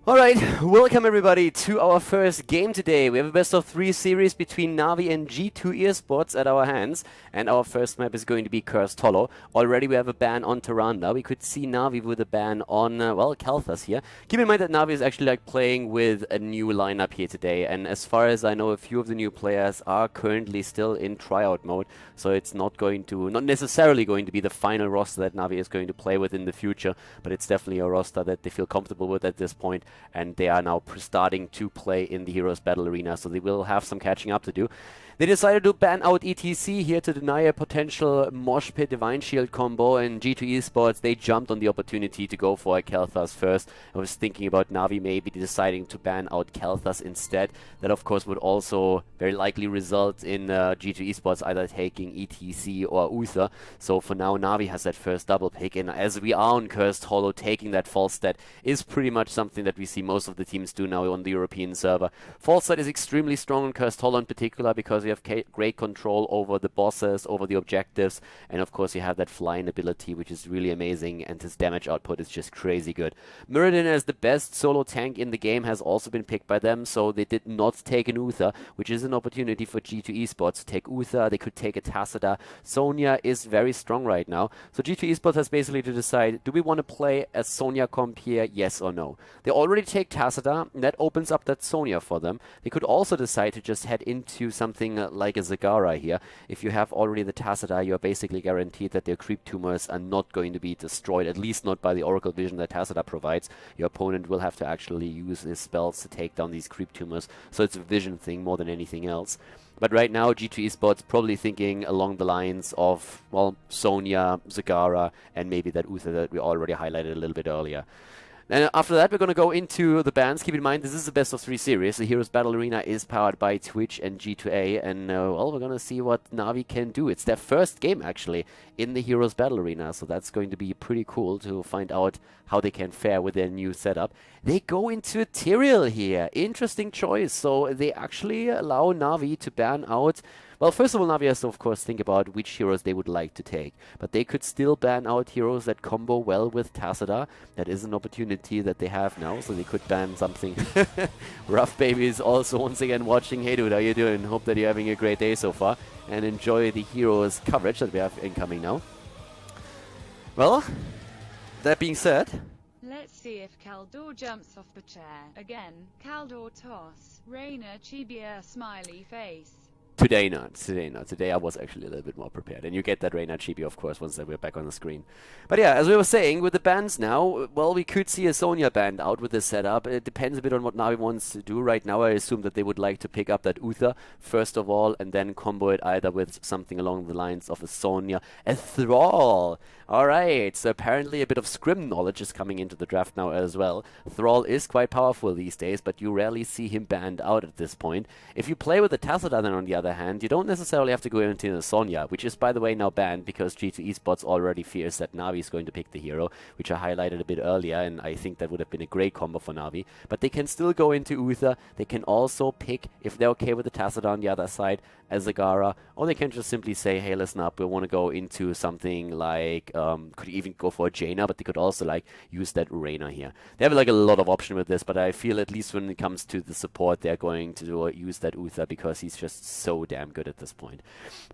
Alright, welcome everybody to our first game today. We have a best of 3 series between Navi and G2 Esports at our hands, and our first map is going to be Cursed Hollow. Already we have a ban on Tyrande. We could see Navi with a ban on, well, Kalthas here. Keep in mind that Navi is actually playing with a new lineup here today, and as far as I know, a few of the new players are currently still in tryout mode, so it's not necessarily going to be the final roster that Navi is going to play with in the future, but it's definitely a roster that they feel comfortable with at this point. And they are now starting to play in the Heroes Battle Arena, so they will have some catching up to do. They decided to ban out ETC here to deny a potential Mosh Pit Divine Shield combo, and G2 Esports, they jumped on the opportunity to go for a Kalthas first. I was thinking about Navi maybe deciding to ban out Kalthas instead. That of course would also very likely result in G2 Esports either taking ETC or Uther. So for now Navi has that first double pick, and as we are on Cursed Hollow, taking that false stat is pretty much something that we see most of the teams do now on the European server. False stat is extremely strong on Cursed Hollow in particular because you have great control over the bosses, over the objectives, and of course you have that flying ability, which is really amazing, and his damage output is just crazy good. Muradin, as the best solo tank in the game, has also been picked by them, so they did not take an Uther, which is an opportunity for G2 Esports to take Uther. They could take a Tacita. Sonya is very strong right now, so G2 Esports has basically to decide, do we want to play a Sonya comp here, yes or no? They already take Tacita, and that opens up that Sonya for them. They could also decide to just head into something like a Zagara here. If you have already the Tacita, you're basically guaranteed that their creep tumors are not going to be destroyed, at least not by the Oracle Vision that Tacita provides. Your opponent will have to actually use his spells to take down these creep tumors, so it's a vision thing more than anything else. But right now, G2 Esports probably thinking along the lines of, well, Sonya, Zagara, and maybe that Uther that we already highlighted a little bit earlier. And after that, we're going to go into the bans. Keep in mind, this is a best of 3 series. The Heroes Battle Arena is powered by Twitch and G2A, and well, we're going to see what Navi can do. It's their first game, actually, in the Heroes Battle Arena, so that's going to be pretty cool to find out how they can fare with their new setup. They go into Tyrael here. Interesting choice. So they actually allow Navi to ban out... Well, first of all, Navi has to, of course, think about which heroes they would like to take. But they could still ban out heroes that combo well with Tacita. That is an opportunity that they have now, so they could ban something. Rough Baby is also once again watching. Hey dude, how you doing? Hope that you're having a great day so far. And enjoy the heroes coverage that we have incoming now. Well, that being said... Let's see if Khaldor jumps off the chair. Again, Khaldor toss. Reina Chibia smiley face. Today not. Today I was actually a little bit more prepared. And you get that Reina Chibi, of course, once we're back on the screen. But yeah, as we were saying, with the bans now, well, we could see a Sonya band out with this setup. It depends a bit on what Navi wants to do. Right now, I assume that they would like to pick up that Uther, first of all, and then combo it either with something along the lines of a Sonya, a Thrall. Alright, so apparently a bit of scrim knowledge is coming into the draft now as well. Thrall is quite powerful these days, but you rarely see him banned out at this point. If you play with the Tacita then on the other hand, you don't necessarily have to go into the Sonya, which is by the way now banned because G2 Esports already fears that Navi is going to pick the hero, which I highlighted a bit earlier, and I think that would have been a great combo for Navi. But they can still go into Uther. They can also pick, if they're okay with the Tacita on the other side, as Zagara, or they can just simply say, hey, listen up, we want to go into something like, could even go for a Jaina, but they could also like use that Reina here. They have like a lot of option with this, but I feel at least when it comes to the support, they're going to use that Uther because he's just so damn good at this point.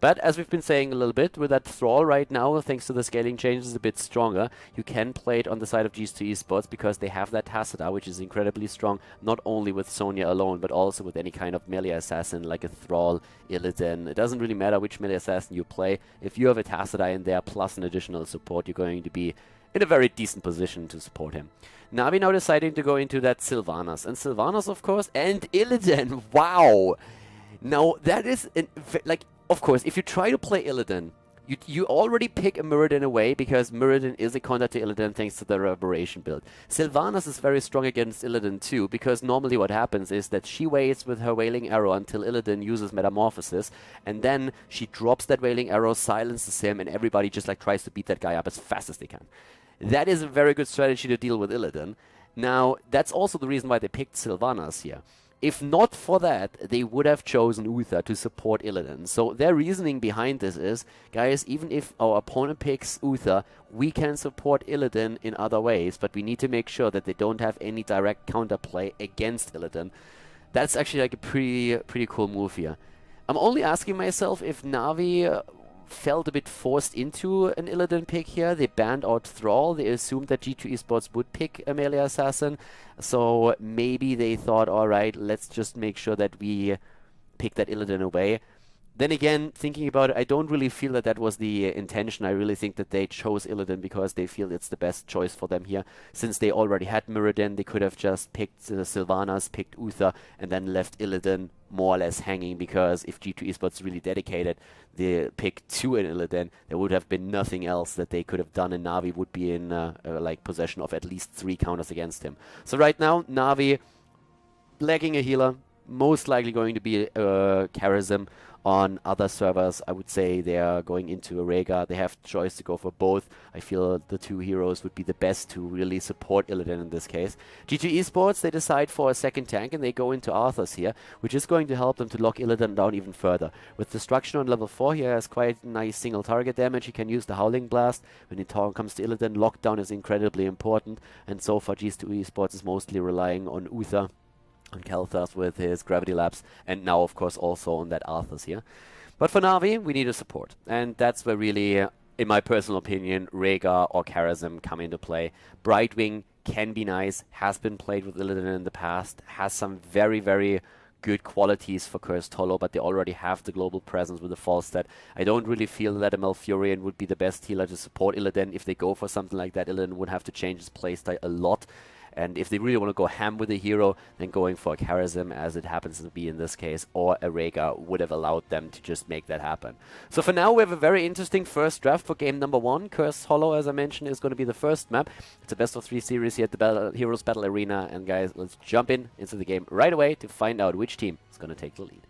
But as we've been saying a little bit, with that Thrall right now, thanks to the scaling changes, a bit stronger. You can play it on the side of G2 Esports because they have that Tacita, which is incredibly strong, not only with Sonya alone, but also with any kind of melee assassin like a Thrall, Illidan. It doesn't really matter which melee assassin you play. If you have a Tacita in there plus an additional support, you're going to be in a very decent position to support him. Navi now deciding to go into that Sylvanas. And Sylvanas, of course, and Illidan. Wow! Now, that is, like, of course, if you try to play Illidan, you already pick a Muradin away because Muradin is a counter to Illidan thanks to the Reverberation build. Sylvanas is very strong against Illidan too because normally what happens is that she waits with her Wailing Arrow until Illidan uses Metamorphosis, and then she drops that Wailing Arrow, silences him, and everybody just like tries to beat that guy up as fast as they can. That is a very good strategy to deal with Illidan. Now, that's also the reason why they picked Sylvanas here. If not for that, they would have chosen Uther to support Illidan. So their reasoning behind this is, guys, even if our opponent picks Uther, we can support Illidan in other ways, but we need to make sure that they don't have any direct counterplay against Illidan. That's actually like a pretty cool move here. I'm only asking myself if Navi felt a bit forced into an Illidan pick here. They banned out Thrall. They assumed that G2 Esports would pick a melee assassin. So maybe they thought, alright, let's just make sure that we pick that Illidan away. Then again, thinking about it, I don't really feel that that was the intention. I really think that they chose Illidan because they feel it's the best choice for them here. Since they already had Mirrodin, they could have just picked Sylvanas, picked Uther, and then left Illidan more or less hanging, because if G2 Esports really dedicated the pick to an Illidan, there would have been nothing else that they could have done, and Navi would be in like possession of at least 3 counters against him. So right now, Navi lacking a healer, most likely going to be Charism. On other servers, I would say they are going into a Rhaegar. They have the choice to go for both. I feel the 2 heroes would be the best to really support Illidan in this case. G2 Esports, they decide for a second tank and they go into Arthas here, which is going to help them to lock Illidan down even further. With Destruction on level 4, he has quite nice single target damage. He can use the Howling Blast. When it comes to Illidan, lockdown is incredibly important, and so far G2 Esports is mostly relying on Uther, on Khaldor with his Gravity Lapse, and now of course also on that Arthas here. But for Navi, we need a support, and that's where really, in my personal opinion, Rhaegar or Charism come into play. Brightwing can be nice, has been played with Illidan in the past, has some very, very good qualities for Cursed Hollow, but they already have the global presence with the Falstad. I don't really feel that a Malfurion would be the best healer to support Illidan. If they go for something like that, Illidan would have to change his playstyle a lot. And if they really want to go ham with a hero, then going for a Charism, as it happens to be in this case, or a Rhaegar would have allowed them to just make that happen. So for now, we have a very interesting first draft for game number 1. Cursed Hollow, as I mentioned, is going to be the first map. It's a best of 3 series here at the Heroes Battle Arena. And guys, let's jump into the game right away to find out which team is going to take the lead.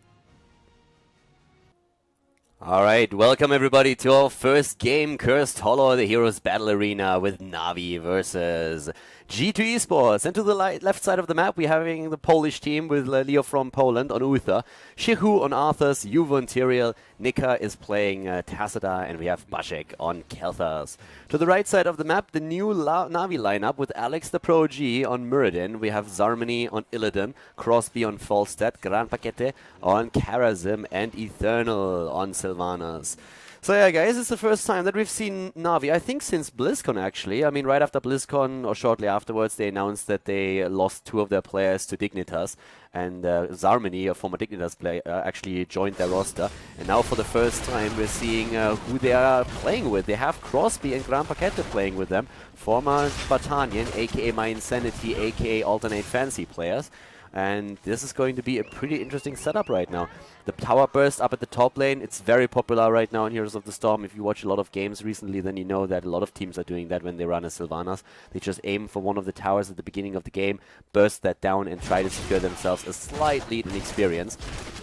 Alright, welcome everybody to our first game, Cursed Hollow, the Heroes Battle Arena with Navi versus G2 Esports. And to the left side of the map, we're having the Polish team with Leo from Poland on Uther, Shihu on Arthas, Juvo on Tyrael, Nika is playing Tacita, and we have Bashek on Kelthas. To the right side of the map, the new Navi lineup with Alex the Pro G on Mirrodin. We have Zarmany on Illidan, Crosby on Falstad, Gran Paquete on Charism, and Eternal on Sylvanas. So yeah, guys, it's the first time that we've seen Navi, I think since BlizzCon actually. I mean, right after BlizzCon, or shortly afterwards, they announced that they lost 2 of their players to Dignitas. And Zarmany, a former Dignitas player, actually joined their roster. And now for the first time, we're seeing who they are playing with. They have Crosby and Gran Paquete playing with them. Former Spartanian, aka My Insanity, aka Alternate Fancy players. And this is going to be a pretty interesting setup right now. The Tower Burst up at the top lane, it's very popular right now in Heroes of the Storm. If you watch a lot of games recently, then you know that a lot of teams are doing that when they run a Sylvanas. They just aim for one of the towers at the beginning of the game, burst that down, and try to secure themselves a slight lead in experience.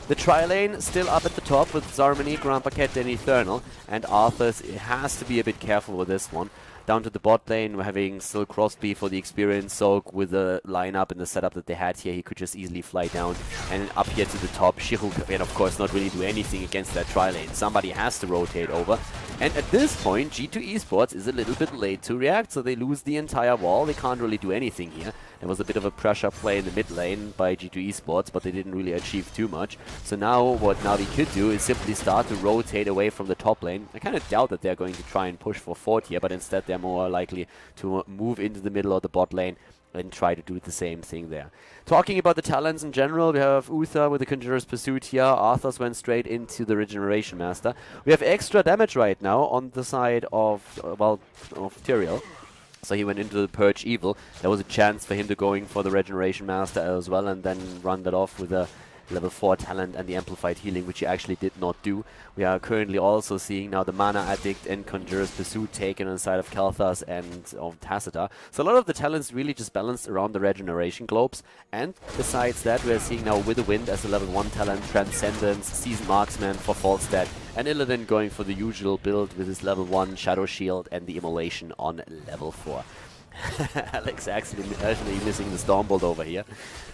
The tri-lane still up at the top with Zarmany, Gran Paquete, and Eternal. And Arthas has to be a bit careful with this one. Down to the bot lane, we're having still Crosby for the experience soak with the lineup and the setup that they had here. He could just easily fly down. And up here to the top, Shihu can of course not really do anything against that tri-lane. Somebody has to rotate over. And at this point, G2 Esports is a little bit late to react, so they lose the entire wall. They can't really do anything here. There was a bit of a pressure play in the mid lane by G2 Esports, but they didn't really achieve too much. So now what Navi could do is simply start to rotate away from the top lane. I kind of doubt that they're going to try and push for fort here, but instead they're more likely to move into the middle of the bot lane and try to do the same thing there. Talking about the talents in general, we have Uther with the Conjurer's Pursuit here. Arthas went straight into the Regeneration Master. We have extra damage right now on the side of, well, of Tyrael. So he went into the Purge Evil. There was a chance for him to going for the Regeneration Master as well and then run that off with a level 4 talent and the Amplified Healing, which he actually did not do. We are currently also seeing now the Mana Addict and Conjurer's Pursuit taken on the side of Kelthas and of Tacita. So a lot of the talents really just balanced around the Regeneration Globes. And besides that, we are seeing now With the Wind as a level 1 talent, Transcendence, Seasoned Marksman for Falstad, and Illidan going for the usual build with his level 1 Shadow Shield and the Immolation on level 4. Alex actually missing the Stormbolt over here.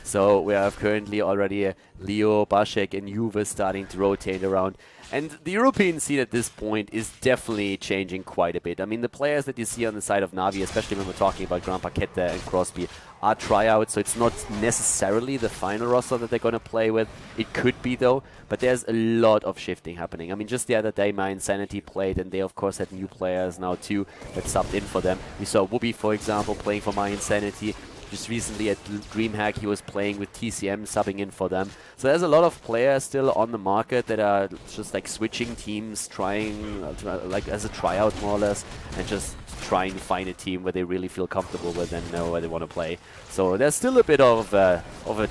So we have currently already Leo, Bashek and Juve starting to rotate around. And the European scene at this point is definitely changing quite a bit. I mean, the players that you see on the side of Navi, especially when we're talking about Grand Paqueta and Crosby, are tryouts, so it's not necessarily the final roster that they're going to play with. It could be, though, but there's a lot of shifting happening. I mean, just the other day, My Insanity played, and they, of course, had new players now, too, that subbed in for them. We saw Whoopi, for example, playing for My Insanity. Just recently at DreamHack, he was playing with TCM, subbing in for them. So there's a lot of players still on the market that are just like switching teams, trying like as a tryout more or less, and just trying to find a team where they really feel comfortable with and know where they want to play. So there's still a bit of a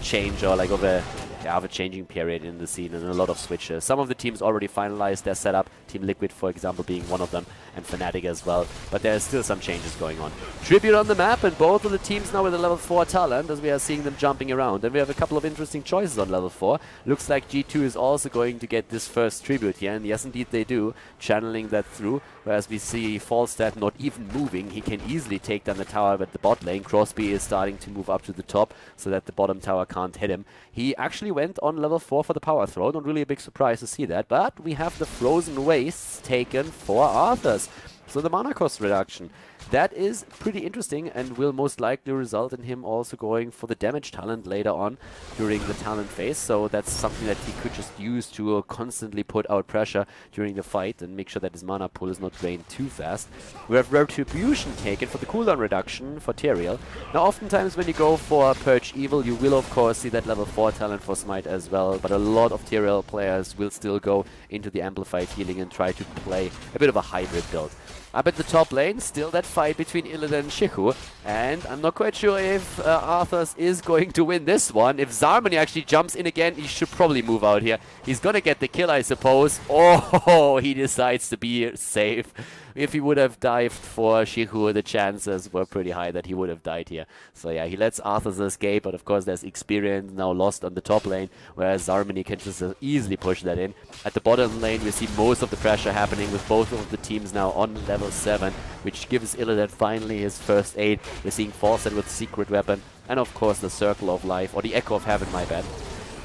change, or like of a changing period in the scene, and a lot of switches. Some of the teams already finalized their setup, Team Liquid for example being one of them, and Fnatic as well, but there's still some changes going on. Tribute on the map, and both of the teams now with a level 4 talent, as we are seeing them jumping around. And we have a couple of interesting choices on level 4. Looks like G2 is also going to get this first tribute here, and yes indeed they do, channeling that through, whereas we see Falstad not even moving. He can easily take down the tower at the bot lane. Crosby is starting to move up to the top so that the bottom tower can't hit him. He actually went on level 4 for the power throw, not really a big surprise to see that, but we have the Frozen Wastes taken for Arthas. So the mana cost reduction, that is pretty interesting and will most likely result in him also going for the damage talent later on during the talent phase. So that's something that he could just use to constantly put out pressure during the fight and make sure that his mana pool is not drained too fast. We have Retribution taken for the cooldown reduction for Tyrael. Now oftentimes when you go for Purge Evil, you will of course see that level 4 talent for Smite as well, but a lot of Tyrael players will still go into the amplified healing and try to play a bit of a hybrid build. Up at the top lane, still that fight between Illidan and Shiku, and I'm not quite sure if Arthas is going to win this one. If Zarmani actually jumps in again, he should probably move out here. He's gonna get the kill, I suppose. Oh, he decides to be safe. If he would have dived for Shiku, the chances were pretty high that he would have died here. So yeah, he lets Arthas escape, but of course there's experience now lost on the top lane, whereas Zarmani can just easily push that in. At the bottom lane, we see most of the pressure happening with both of the teams now on level 7, which gives Illidan finally his first aid. We're seeing Falstad with Secret Weapon, and of course the Circle of Life, or the Echo of Heaven, my bad.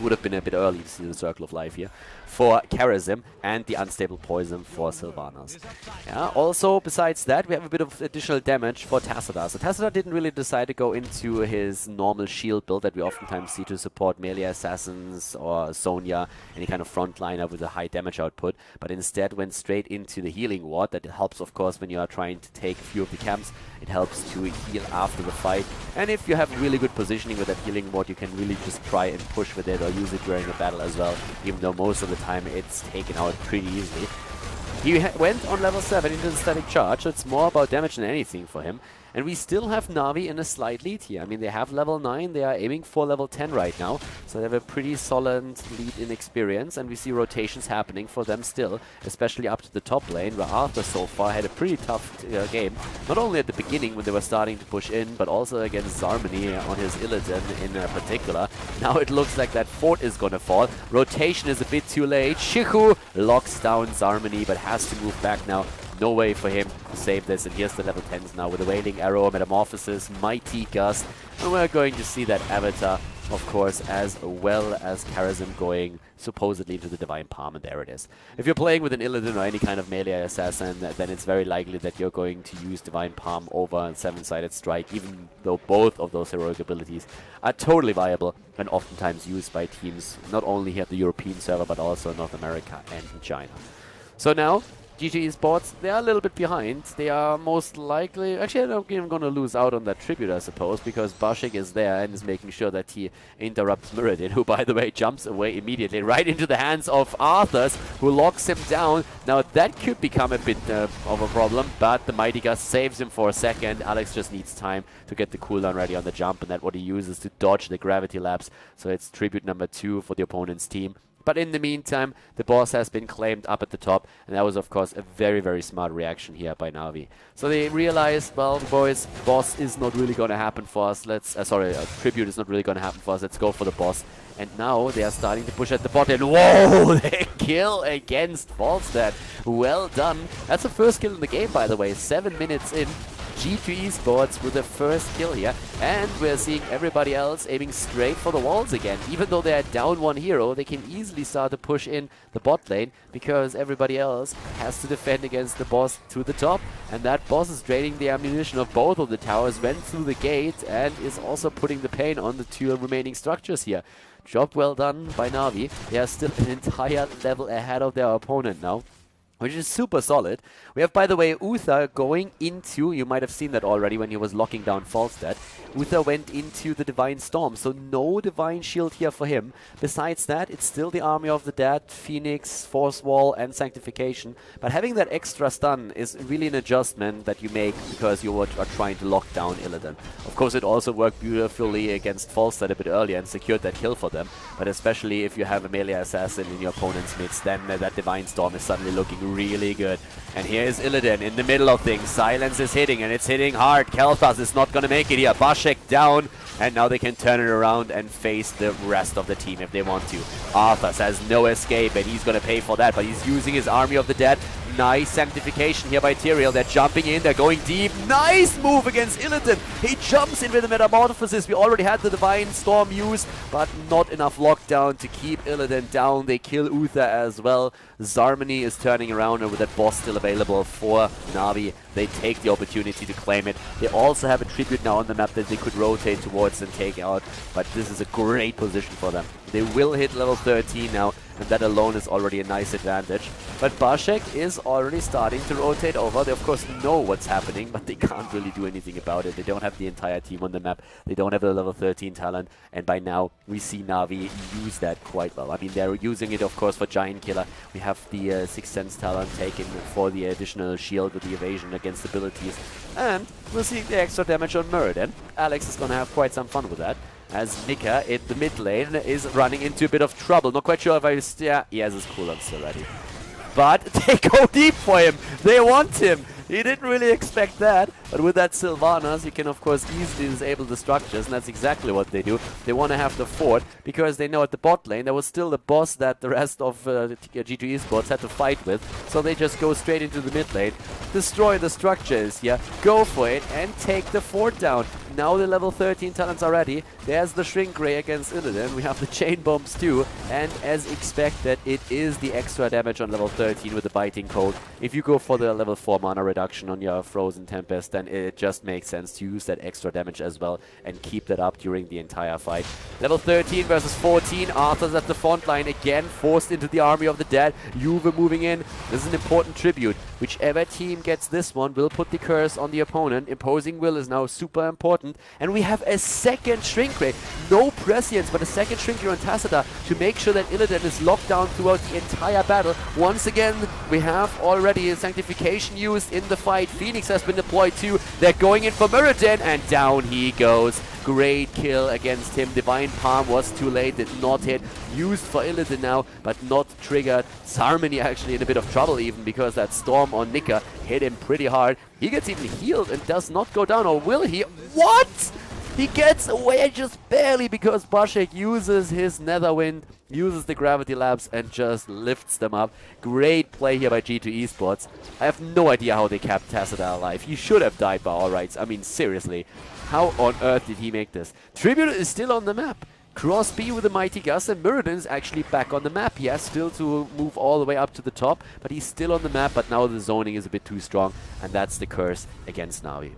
Would have been a bit early to see the Circle of Life here for Karazim, and the Unstable Poison for Sylvanas. Yeah, also, besides that, we have a bit of additional damage for Tassadar. So Tassadar didn't really decide to go into his normal shield build that we oftentimes see to support melee assassins or Sonya, any kind of frontliner with a high damage output, but instead went straight into the healing ward. That helps, of course, when you are trying to take a few of the camps. It helps to heal after the fight, and if you have really good positioning with that healing ward, you can really just try and push with it or use it during a battle as well, even though most of the time it's taken out pretty easily. He went on level 7 into the static charge, so it's more about damage than anything for him. And we still have Navi in a slight lead here. I mean, they have level 9, they are aiming for level 10 right now, so they have a pretty solid lead in experience, and we see rotations happening for them still, especially up to the top lane, where Arthur so far had a pretty tough game, not only at the beginning when they were starting to push in, but also against Zarmani on his Illidan in particular. Now it looks like that fort is gonna fall. Rotation is a bit too late. Shiku locks down Zarmani, but has to move back now. No way for him to save this, and here's the level 10s now with a Wailing Arrow, Metamorphosis, Mighty Gust, and we're going to see that Avatar, of course, as well as Karazim going supposedly into the Divine Palm, and there it is. If you're playing with an Illidan or any kind of melee assassin, then it's very likely that you're going to use Divine Palm over a 7-sided strike, even though both of those heroic abilities are totally viable and oftentimes used by teams not only here at the European server, but also in North America and in China. So now, G2 Esports, they are a little bit behind. They are most likely... Actually, I'm even going to lose out on that tribute, I suppose, because Bashik is there and is making sure that he interrupts Muradin, who, by the way, jumps away immediately right into the hands of Arthas, who locks him down. Now, that could become a bit of a problem, but the Mighty Gust saves him for a second. Alex just needs time to get the cooldown ready on the jump, and that's what he uses to dodge the gravity lapse. So it's tribute number 2 for the opponent's team. But in the meantime, the boss has been claimed up at the top, and that was, of course, a very, very smart reaction here by Navi. So they realized, well, boys, boss is not really going to happen for us. Tribute is not really going to happen for us. Let's go for the boss. And now they are starting to push at the bot, and whoa, they kill against Falstad. Well done. That's the first kill in the game, by the way. 7 minutes in. G2 Esports with the first kill here, and we're seeing everybody else aiming straight for the walls again. Even though they're down one hero, they can easily start to push in the bot lane because everybody else has to defend against the boss to the top, and that boss is draining the ammunition of both of the towers, went through the gate, and is also putting the pain on the two remaining structures here. Job well done by NaVi. They are still an entire level ahead of their opponent now, which is super solid. We have, by the way, Uther going into, you might have seen that already when he was locking down Falstad. Uther went into the Divine Storm, so no Divine Shield here for him. Besides that, it's still the Army of the Dead, Phoenix, Force Wall, and Sanctification. But having that extra stun is really an adjustment that you make because you are trying to lock down Illidan. Of course, it also worked beautifully against Falstad a bit earlier and secured that kill for them. But especially if you have a melee assassin in your opponent's midst, then that Divine Storm is suddenly looking really good. And here is Illidan in the middle of things. Silence is hitting, and it's hitting hard. Kel'Thas is not going to make it here. Bashek down, and now they can turn it around and face the rest of the team if they want to. Arthas has no escape, and he's going to pay for that, but he's using his Army of the Dead. Nice Sanctification here by Tyrael. They're jumping in, they're going deep. Nice move against Illidan. He jumps in with the Metamorphosis. We already had the Divine Storm used, but not enough lockdown to keep Illidan down. They kill Uther as well. Zarmany is turning around, and with that boss still available for NaVi, they take the opportunity to claim it. They also have a tribute now on the map that they could rotate towards and take out, but this is a great position for them. They will hit level 13 now, and that alone is already a nice advantage. But Bashek is already starting to rotate over. They of course know what's happening, but they can't really do anything about it. They don't have the entire team on the map. They don't have the level 13 talent, and by now we see NaVi use that quite well. I mean, they're using it of course for Giant Killer. We have the Sixth Sense talent taken for the additional shield with the evasion against abilities, and we'll see the extra damage on Muradin. Alex is gonna have quite some fun with that, as Nika in the mid lane is running into a bit of trouble. Not quite sure if yeah, he has his cooldown still ready. But they go deep for him. They want him. He didn't really expect that, but with that Sylvanas, you can of course easily disable the structures, and that's exactly what they do. They want to have the fort, because they know at the bot lane there was still the boss that the rest of G2 Esports had to fight with, so they just go straight into the mid lane, destroy the structures here, go for it, and take the fort down. Now the level 13 talents are ready. There's the Shrink Ray against Illidan. We have the Chain Bombs too, and as expected, it is the extra damage on level 13 with the Biting Cold. If you go for the level 4 mana reduction on your Frozen Tempest, then it just makes sense to use that extra damage as well and keep that up during the entire fight. Level 13 versus 14. Arthur's at the front line again, forced into the Army of the Dead. Juve moving in. This is an important tribute. Whichever team gets this one will put the curse on the opponent. Imposing Will is now super important. And we have a second Shrink Ray. No Prescience, but a second Shrink Ray on Tacita to make sure that Illidan is locked down throughout the entire battle. Once again, we have already a Sanctification used in the fight. Phoenix has been deployed too. They're going in for Muradin, and down he goes. Great kill against him. Divine Palm was too late, did not hit. Used for Illidan now, but not triggered. Zarmany actually in a bit of trouble even, because that Storm on Nika hit him pretty hard. He gets even healed and does not go down, or will he? What? He gets away just barely because Bashek uses his Netherwind, uses the Gravity Labs, and just lifts them up. Great play here by G2 Esports. I have no idea how they kept Tacita alive. He should have died by all rights. I mean, seriously. How on earth did he make this? Tribute is still on the map. Crosby with a Mighty Gust, and Muradin is actually back on the map. He has still to move all the way up to the top, but he's still on the map, but now the zoning is a bit too strong, and that's the curse against NaVi.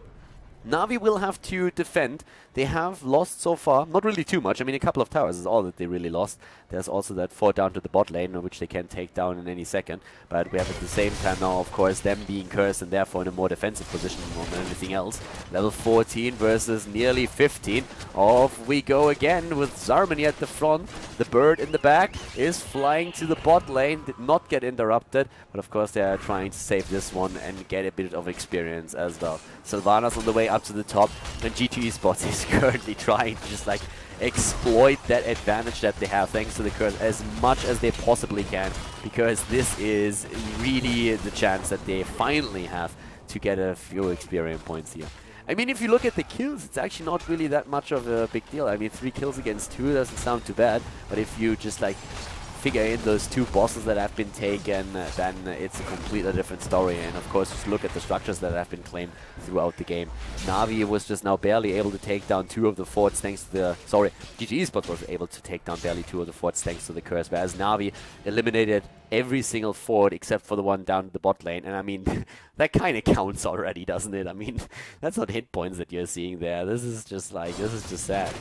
NaVi will have to defend. They have lost so far, not really too much. I mean, a couple of towers is all that they really lost. There's also that fort down to the bot lane, which they can take down in any second. But we have at the same time now, of course, them being cursed and therefore in a more defensive position than anything else. Level 14 versus nearly 15. Off we go again with Zarmany at the front. The bird in the back is flying to the bot lane, did not get interrupted. But of course, they are trying to save this one and get a bit of experience as well. Sylvanas on the way up to the top, and G2 Esports is currently trying to just like exploit that advantage that they have thanks to the curse as much as they possibly can, because this is really the chance that they finally have to get a few experience points here. I mean, if you look at the kills, it's actually not really that much of a big deal. I mean, 3 kills against 2 doesn't sound too bad, but if you just like figure in those 2 bosses that have been taken, then it's a completely different story. And of course, just look at the structures that have been claimed throughout the game. Na'Vi was just now barely able to take down 2 of the forts thanks to the... Sorry, G2 Esports was able to take down barely 2 of the forts thanks to the curse, whereas Na'Vi eliminated every single fort except for the one down the bot lane. And I mean, that kind of counts already, doesn't it? I mean, that's not hit points that you're seeing there. This is just like, this is just sad.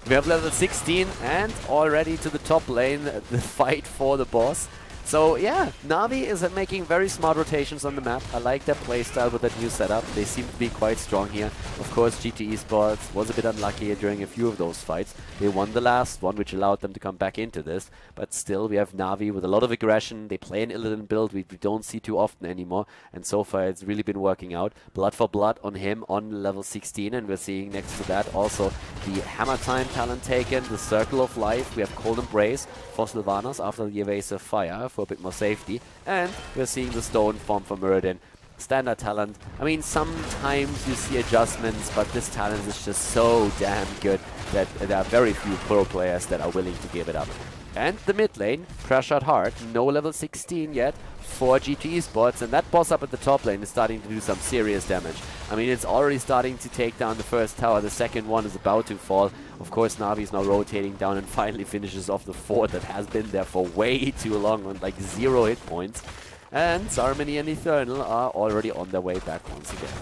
We have level 16 and already to the top lane, the fight for the boss. So yeah, Na'Vi is making very smart rotations on the map. I like their playstyle with that new setup. They seem to be quite strong here. Of course, G2 Esports was a bit unlucky during a few of those fights. They won the last one, which allowed them to come back into this. But still, we have Na'Vi with a lot of aggression. They play an Illidan build we don't see too often anymore. And so far, it's really been working out. Blood for blood on him on level 16. And we're seeing next to that also the Hammer Time talent taken, the Circle of Life. We have Cold Embrace for Sylvanas after the Evasive Fire for a bit more safety. And we're seeing the Stone form for Muradin. Standard talent. I mean, sometimes you see adjustments, but this talent is just so damn good that there are very few pro players that are willing to give it up. And the mid lane, pressured hard, no level 16 yet for G2 Esports, and that boss up at the top lane is starting to do some serious damage. I mean, it's already starting to take down the first tower, the second one is about to fall. Of course, Na'Vi is now rotating down and finally finishes off the fort that has been there for way too long on like 0 hit points. And Zarmany and Eternal are already on their way back once again.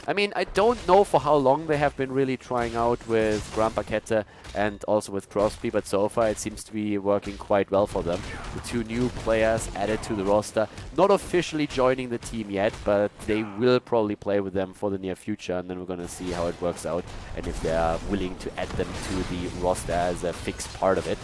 I mean, I don't know for how long they have been really trying out with Grandpa Kette and also with Crosby, but so far it seems to be working quite well for them. The 2 new players added to the roster, not officially joining the team yet, but they will probably play with them for the near future, and then we're going to see how it works out and if they are willing to add them to the roster as a fixed part of it.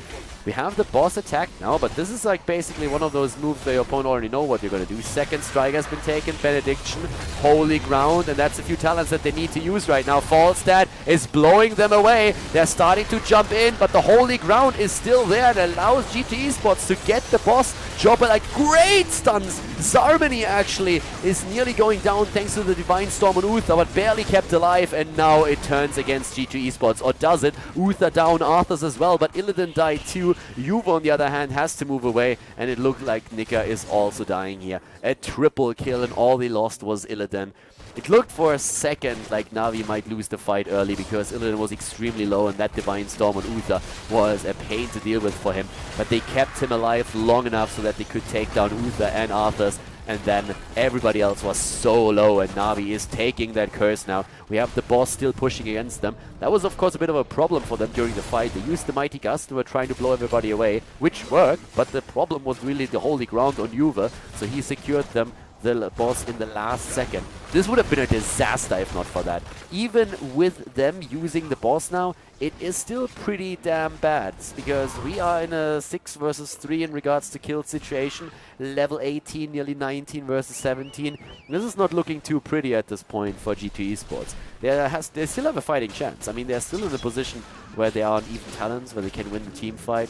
We have the boss attack now, but this is like basically one of those moves where your opponent already know what you're going to do. Second strike has been taken, Benediction, Holy Ground, and that's a few talents that they need to use right now. Falstad is blowing them away. They're starting to jump in, but the Holy Ground is still there and allows G2 Esports to get the boss. Chopper, like, great stuns. Zarmany actually is nearly going down thanks to the Divine Storm on Uther, but barely kept alive, and now it turns against G2 Esports. Or does it? Uther down, Arthas as well, but Illidan died too. Juve, on the other hand, has to move away, and it looked like Nika is also dying here. A triple kill, and all they lost was Illidan. It looked for a second like Na'Vi might lose the fight early because Illidan was extremely low and that Divine Storm on Uther was a pain to deal with for him. But they kept him alive long enough so that they could take down Uther and Arthas. And then everybody else was so low, and Na'Vi is taking that curse now. We have the boss still pushing against them. That was, of course, a bit of a problem for them during the fight. They used the Mighty Gust, they were trying to blow everybody away, which worked, but the problem was really the Holy Ground on Juve, so he secured them, the boss, in the last second. This would have been a disaster if not for that. Even with them using the boss now, it is still pretty damn bad, because we are in a 6 versus 3 in regards to kill situation. Level 18, nearly 19 versus 17. This is not looking too pretty at this point for G2 Esports. They still have a fighting chance. I mean, they're still in a position where they are on even talents, where they can win the team fight.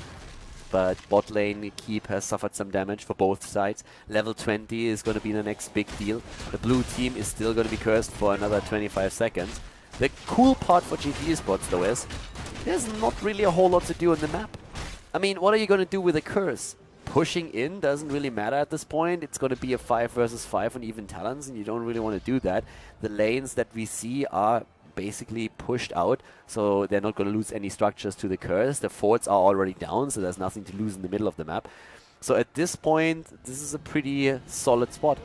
But bot lane Keep has suffered some damage for both sides. Level 20 is going to be the next big deal. The blue team is still going to be cursed for another 25 seconds. The cool part for G2 Esports, though, is there's not really a whole lot to do on the map. I mean, what are you going to do with a curse? Pushing in doesn't really matter at this point. It's going to be a 5 versus 5 on even talents, and you don't really want to do that. The lanes that we see are basically pushed out, so they're not going to lose any structures to the curse. The forts are already down, so there's nothing to lose in the middle of the map. So at this point, this is a pretty solid spot.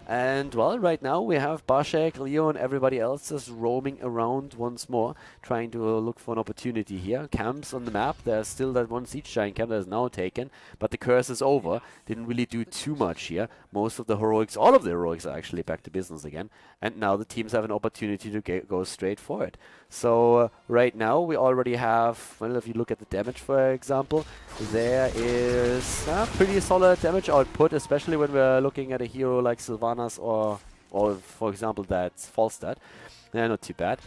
And, well, right now we have Bashek, Leo, and everybody else just roaming around once more, trying to look for an opportunity here. Camps on the map. There's still that one siege giant camp that is now taken, but the curse is over. Didn't really do too much here. Most of the heroics, all of the heroics are actually back to business again. And now the teams have an opportunity to go straight for it. So right now we already have, well, if you look at the damage, for example, there is pretty solid damage output, especially when we're looking at a hero like Sylvanas or for example, that's Falstad. They're not too bad.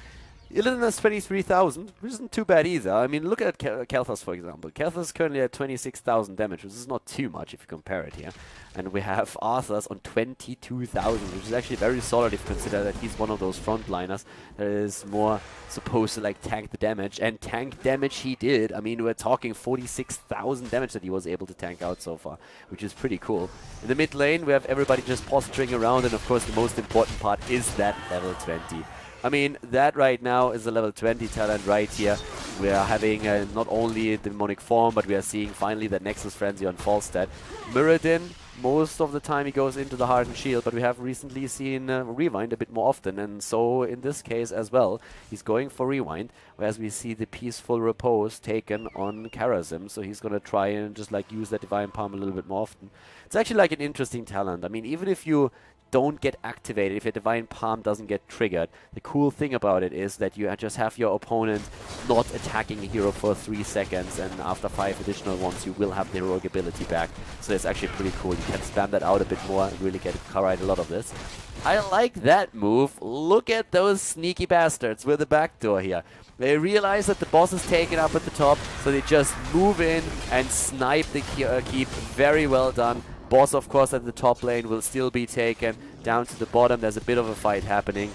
Illidan has 23,000, which isn't too bad either. I mean, look at Kelthos, for example. Kelthos is currently at 26,000 damage, which is not too much if you compare it here. And we have Arthur's on 22,000, which is actually very solid if you consider that he's one of those frontliners that is more supposed to like tank the damage. And tank damage he did. I mean, we're talking 46,000 damage that he was able to tank out so far, which is pretty cool. In the mid lane, we have everybody just posturing around, and of course the most important part is that level 20. I mean, that right now is a level 20 talent right here. We are having not only the demonic form, but we are seeing finally that Nexus Frenzy on Falstad. Mirrodin, most of the time he goes into the Hardened Shield, but we have recently seen Rewind a bit more often, and so in this case as well, he's going for Rewind, whereas we see the Peaceful Repose taken on Karazim, so he's gonna try and just like use that Divine Palm a little bit more often. It's actually like an interesting talent. I mean, even if you don't get activated, if your Divine Palm doesn't get triggered, the cool thing about it is that you just have your opponent not attacking a hero for 3 seconds, and after 5 additional ones you will have the heroic ability back. So it's actually pretty cool. You can spam that out a bit more and really get right a lot of this. I like that move. Look at those sneaky bastards with the backdoor here. They realize that the boss is taken up at the top, so they just move in and snipe the keep. Very well done. Boss, of course, at the top lane will still be taken. Down to the bottom, there's a bit of a fight happening.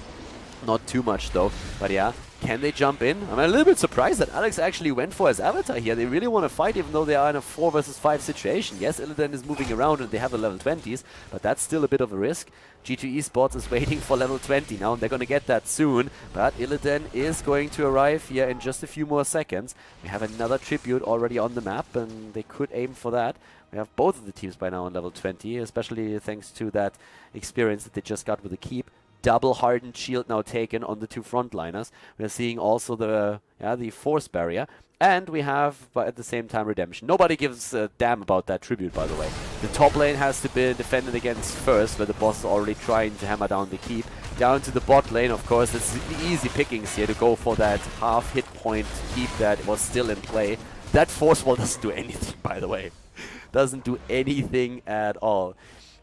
Not too much, though. But yeah, can they jump in? I'm a little bit surprised that Alex actually went for his avatar here. They really want to fight, even though they are in a 4 versus 5 situation. Yes, Illidan is moving around and they have the level 20s, but that's still a bit of a risk. G2 Esports is waiting for level 20 now, and they're going to get that soon. But Illidan is going to arrive here in just a few more seconds. We have another tribute already on the map, and they could aim for that. We have both of the teams by now on level 20, especially thanks to that experience that they just got with the keep. Double Hardened Shield now taken on the 2 frontliners. We are seeing also the Force Barrier. And we have, but at the same time, Redemption. Nobody gives a damn about that tribute, by the way. The top lane has to be defended against first, where the boss is already trying to hammer down the keep. Down to the bot lane, of course, it's the easy pickings here to go for that half hit point keep that was still in play. That Force Wall doesn't do anything, by the way. Doesn't do anything at all.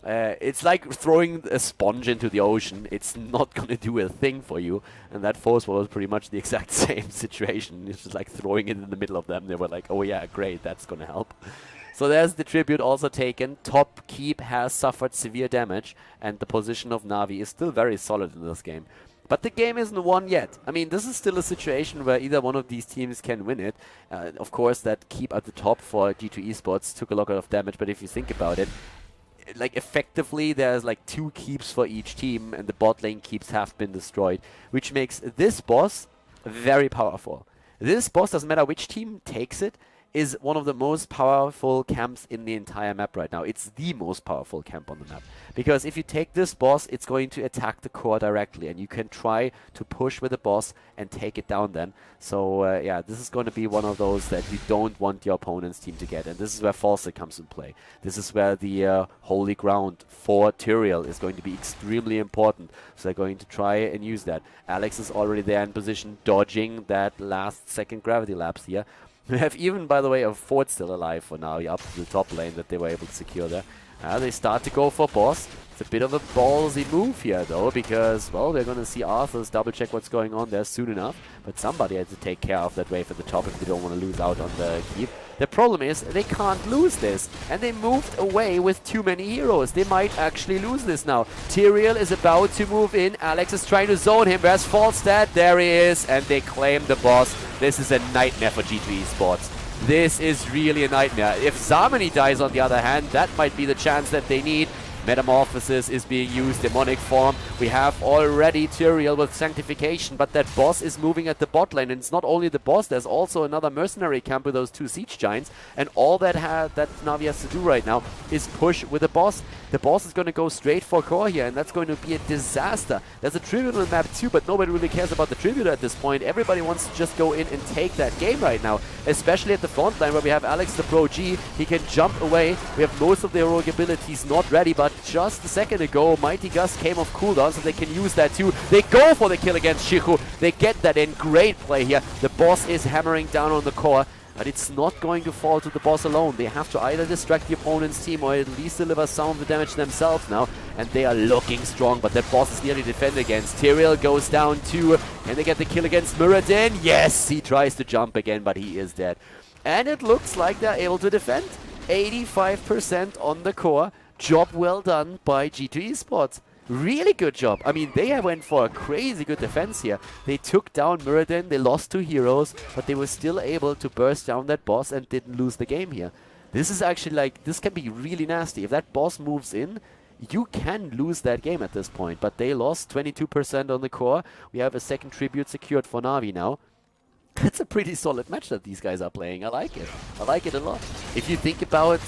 It's like throwing a sponge into the ocean. It's not going to do a thing for you. And that Force Wall was pretty much the exact same situation. It's just like throwing it in the middle of them. They were like, oh yeah, great, that's going to help. So there's the tribute also taken. Top keep has suffered severe damage, and the position of Navi is still very solid in this game. But the game isn't won yet. I mean, this is still a situation where either one of these teams can win it. Of course, that keep at the top for G2 Esports took a lot of damage, but if you think about it, like effectively there's like 2 keeps for each team, and the bot lane keeps have been destroyed, which makes this boss very powerful. This boss, doesn't matter which team takes it, is one of the most powerful camps in the entire map right now. It's the most powerful camp on the map. Because if you take this boss, it's going to attack the core directly, and you can try to push with the boss and take it down then. So yeah, this is going to be one of those that you don't want your opponent's team to get, and this is where Falstad comes in play. This is where the holy ground for Tyrael is going to be extremely important. So they're going to try and use that. Alex is already there in position, dodging that last second gravity lapse here. We have even, by the way, a Fort still alive for now, up to the top lane that they were able to secure there. They start to go for boss. It's a bit of a ballsy move here, though, because, well, we're going to see Arthur's double check what's going on there soon enough. But somebody had to take care of that wave at the top if they don't want to lose out on the keep. The problem is they can't lose this, and they moved away with too many heroes. They might actually lose this now. Tyrael is about to move in. Alex is trying to zone him. Where's Falstad? There he is, and they claim the boss. This is a nightmare for G2 Esports. This is really a nightmare. If Zamani dies, on the other hand, that might be the chance that they need. Metamorphosis is being used, demonic form. We have already Tyrael with sanctification, but that boss is moving at the bot lane, and it's not only the boss, there's also another mercenary camp with those 2 siege giants, and all that Navi has to do right now is push with the boss. The boss is going to go straight for core here, and that's going to be a disaster. There's a tribunal map too, but nobody really cares about the tribunal at this point. Everybody wants to just go in and take that game right now, especially at the front line where we have Alex the Pro G. He can jump away. We have most of the heroic abilities not ready, but just a second ago, Mighty Gust came off cooldown, so they can use that too. They go for the kill against Shihu. They get that in. Great play here. The boss is hammering down on the core. but it's not going to fall to the boss alone. They have to either distract the opponent's team or at least deliver some of the damage themselves now, and they are looking strong, but that boss is nearly defended against. Tyrael goes down too. Can they get the kill against Muradin? Yes, he tries to jump again, but he is dead. And it looks like they're able to defend. 85% on the core. Job well done by G2 Esports. Really good job. I mean, they went for a crazy good defense here. They took down Muradin, they lost 2 heroes, but they were still able to burst down that boss and didn't lose the game here. This is actually like, this can be really nasty. If that boss moves in, you can lose that game at this point. But they lost 22% on the core. We have a second tribute secured for Navi now. It's a pretty solid match that these guys are playing. I like it. I like it a lot. If you think about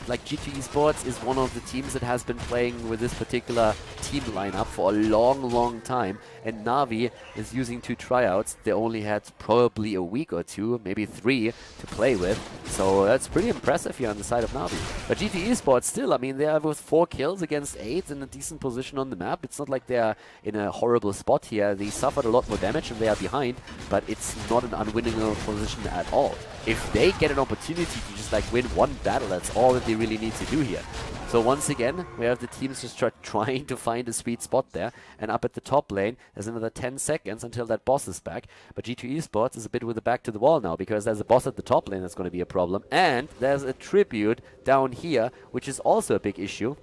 like G2 Esports is one of the teams that has been playing with this particular team lineup for a long time, and Navi is using 2 tryouts. They only had probably a week or 2, maybe 3 to play with. So that's pretty impressive here on the side of Navi. But G2 Esports still, I mean, they are with 4 kills against 8 in a decent position on the map. It's not like they are in a horrible spot here. They suffered a lot more damage and they are behind, but it's not an unwinnable position at all. If they get an opportunity to just like win one battle, that's all that they really need to do here. So once again, we have the teams just trying to find a sweet spot there. And up at the top lane, there's another 10 seconds until that boss is back. But G2 Esports is a bit with the back to the wall now, because there's a boss at the top lane that's going to be a problem. And there's a tribute down here, which is also a big issue,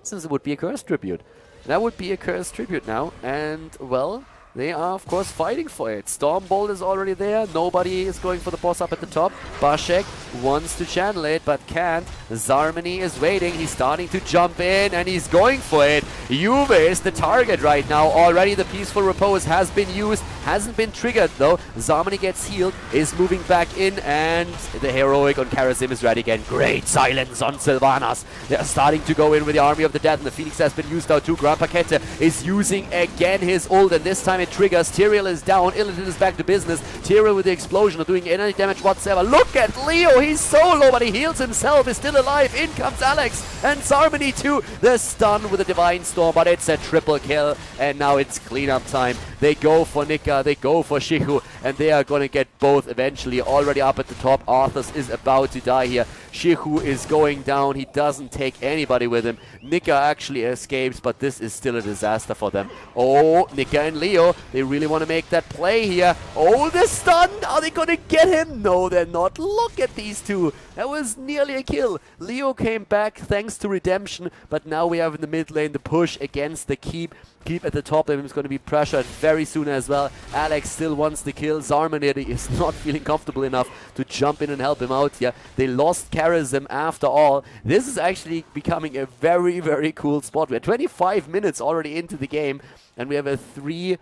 since it would be a cursed tribute. That would be a cursed tribute now. And, well, they are, of course, fighting for it. Stormbolt is already there. Nobody is going for the boss up at the top. Bashek wants to channel it, but can't. Zarmany is waiting. He's starting to jump in, and he's going for it. Juve is the target right now. Already the Peaceful Repose has been used. Hasn't been triggered, though. Zarmany gets healed, is moving back in, and the heroic on Karasim is ready again. Great silence on Sylvanas. They're starting to go in with the Army of the Dead, and the Phoenix has been used out too. Grand Paquette is using again his ult, and this time it triggers. Tyrael is down. Illidan is back to business. Tyrael with the explosion, not doing any damage whatsoever. Look at Leo. He's so low, but he heals himself. Is still alive. In comes Alex. And Zarmany too. The stun with a Divine Storm, but it's a triple kill. And now it's cleanup time. They go for Nika. They go for Shihu. And they are going to get both eventually. Already up at the top. Arthas is about to die here. Shihu is going down. He doesn't take anybody with him. Nika actually escapes, but this is still a disaster for them. Oh, Nika and Leo, they really want to make that play here. Oh, the stun! Are they going to get him? No, they're not. Look at these two. That was nearly a kill. Leo came back thanks to Redemption, but now we have in the mid lane the push against the keep. Keep at the top lane is going to be pressured very soon as well. Alex still wants the kill. Zarmany is not feeling comfortable enough to jump in and help him out here. They lost Charism after all. This is actually becoming a very cool spot. We're 25 minutes already into the game, and we have a three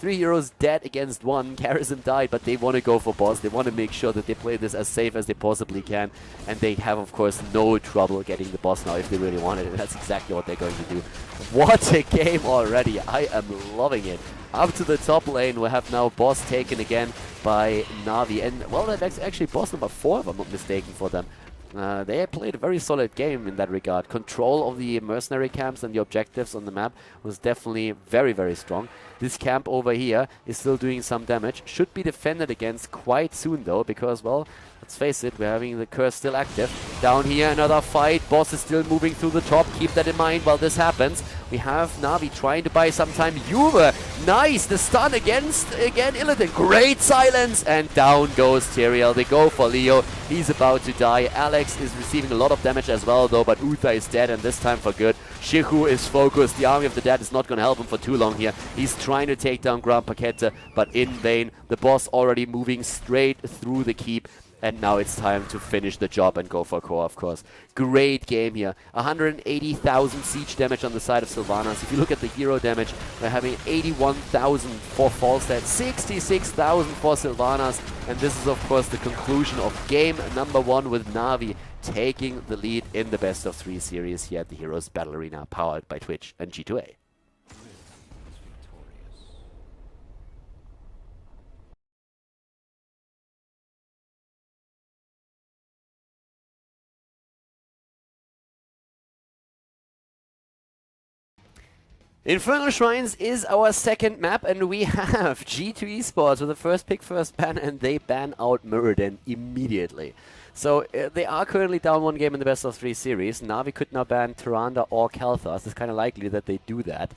heroes dead against 1. Charism died, but they want to go for boss. They want to make sure that they play this as safe as they possibly can, and they have, of course, no trouble getting the boss now if they really want it, and that's exactly what they're going to do. What a game already. I am loving it. Up to the top lane, we have now boss taken again by Navi, and, well, that's actually boss number 4, if I'm not mistaken, for them. They played a very solid game in that regard. Control of the mercenary camps and the objectives on the map was definitely very strong. This camp over here is still doing some damage. Should be defended against quite soon though, because, well, let's face it, we're having the curse still active. Down here, another fight. Boss is still moving through the top. Keep that in mind while this happens. We have Navi trying to buy some time. Juve, nice! The stun against, again, Illidan. Great silence! And down goes Tyrael. They go for Leo. He's about to die. Alex is receiving a lot of damage as well, though, but Uther is dead, and this time for good. Shihu is focused. The Army of the Dead is not going to help him for too long here. He's trying to take down Grand Paquette, but in vain. The boss already moving straight through the keep. And now it's time to finish the job and go for core, of course. Great game here. 180,000 siege damage on the side of Sylvanas. If you look at the hero damage, we're having 81,000 for Falstad, 66,000 for Sylvanas. And this is, of course, the conclusion of game number 1 with Navi taking the lead in the best of 3 series here at the Heroes Battle Arena, powered by Twitch and G2A. Infernal Shrines is our second map, and we have G2 Esports with the first pick, first ban, and they ban out Muradin immediately. So they are currently down one game in the best of 3 series. Navi could now ban Tyrande or Kalthas. It's kind of likely that they do that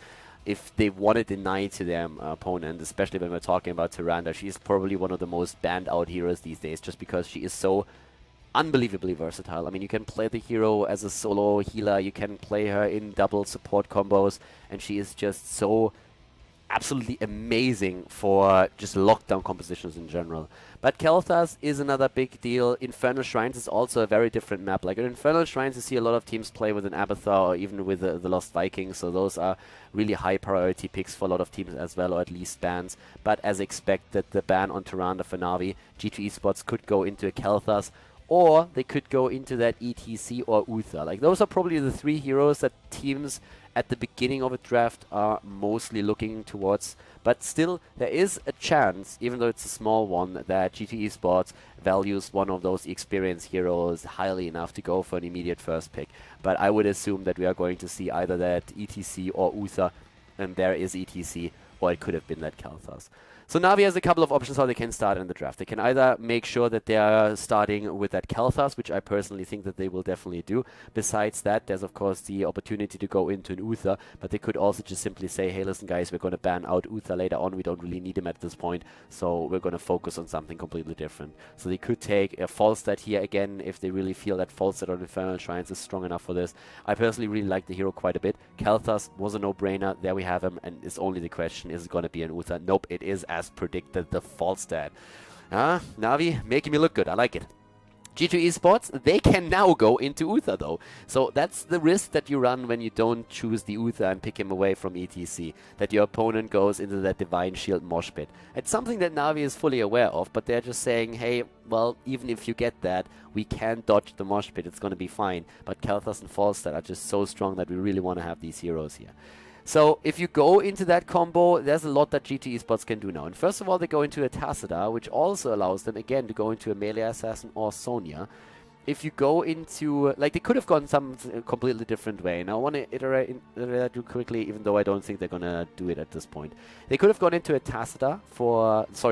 if they want to deny to their opponent, especially when we're talking about Tyrande. She's probably one of the most banned out heroes these days, just because she is so unbelievably versatile. I mean, you can play the hero as a solo healer, you can play her in double support combos, and she is just so absolutely amazing for just lockdown compositions in general. But Kalthas is another big deal. Infernal Shrines is also a very different map. Like in Infernal Shrines, you see a lot of teams play with an Abathar or even with the Lost Vikings, so those are really high priority picks for a lot of teams as well, or at least bans. But as expected, the ban on Tyrande for Navi, G2 Esports could go into a Kalthas, or they could go into that ETC or Uther. Like, those are probably the 3 heroes that teams at the beginning of a draft are mostly looking towards. But still, there is a chance, even though it's a small one, that G2 Esports values one of those experienced heroes highly enough to go for an immediate first pick. But I would assume that we are going to see either that ETC or Uther, and there is ETC, or it could have been that Kalthas. So Navi has a couple of options how they can start in the draft. They can either make sure that they are starting with that Kalthas, which I personally think that they will definitely do. Besides that, there's of course the opportunity to go into an Uther, but they could also just simply say, hey, listen guys, we're going to ban out Uther later on. We don't really need him at this point, so we're going to focus on something completely different. So they could take a Falstad here again if they really feel that Falstad on Infernal Shrines is strong enough for this. I personally really like the hero quite a bit. Kalthas was a no-brainer. There we have him, and it's only the question, is it going to be an Uther? Nope, it is as predicted, the Falstad. Navi, making me look good. I like it. G2 Esports, they can now go into Uther though. So that's the risk that you run when you don't choose the Uther and pick him away from ETC. That your opponent goes into that Divine Shield mosh pit. It's something that Navi is fully aware of, but they're just saying, hey, well, even if you get that, we can dodge the mosh pit. It's going to be fine. But Kalthas and Falstad are just so strong that we really want to have these heroes here. So if you go into that combo, there's a lot that G2 Esports can do now. And first of all, they go into a Tassadar, which also allows them, again, to go into a melee assassin or Sonya. If you go into, like, they could have gone some completely different way. Now, I want to iterate quickly, even though I don't think they're going to do it at this point. They could have gone into a Tassadar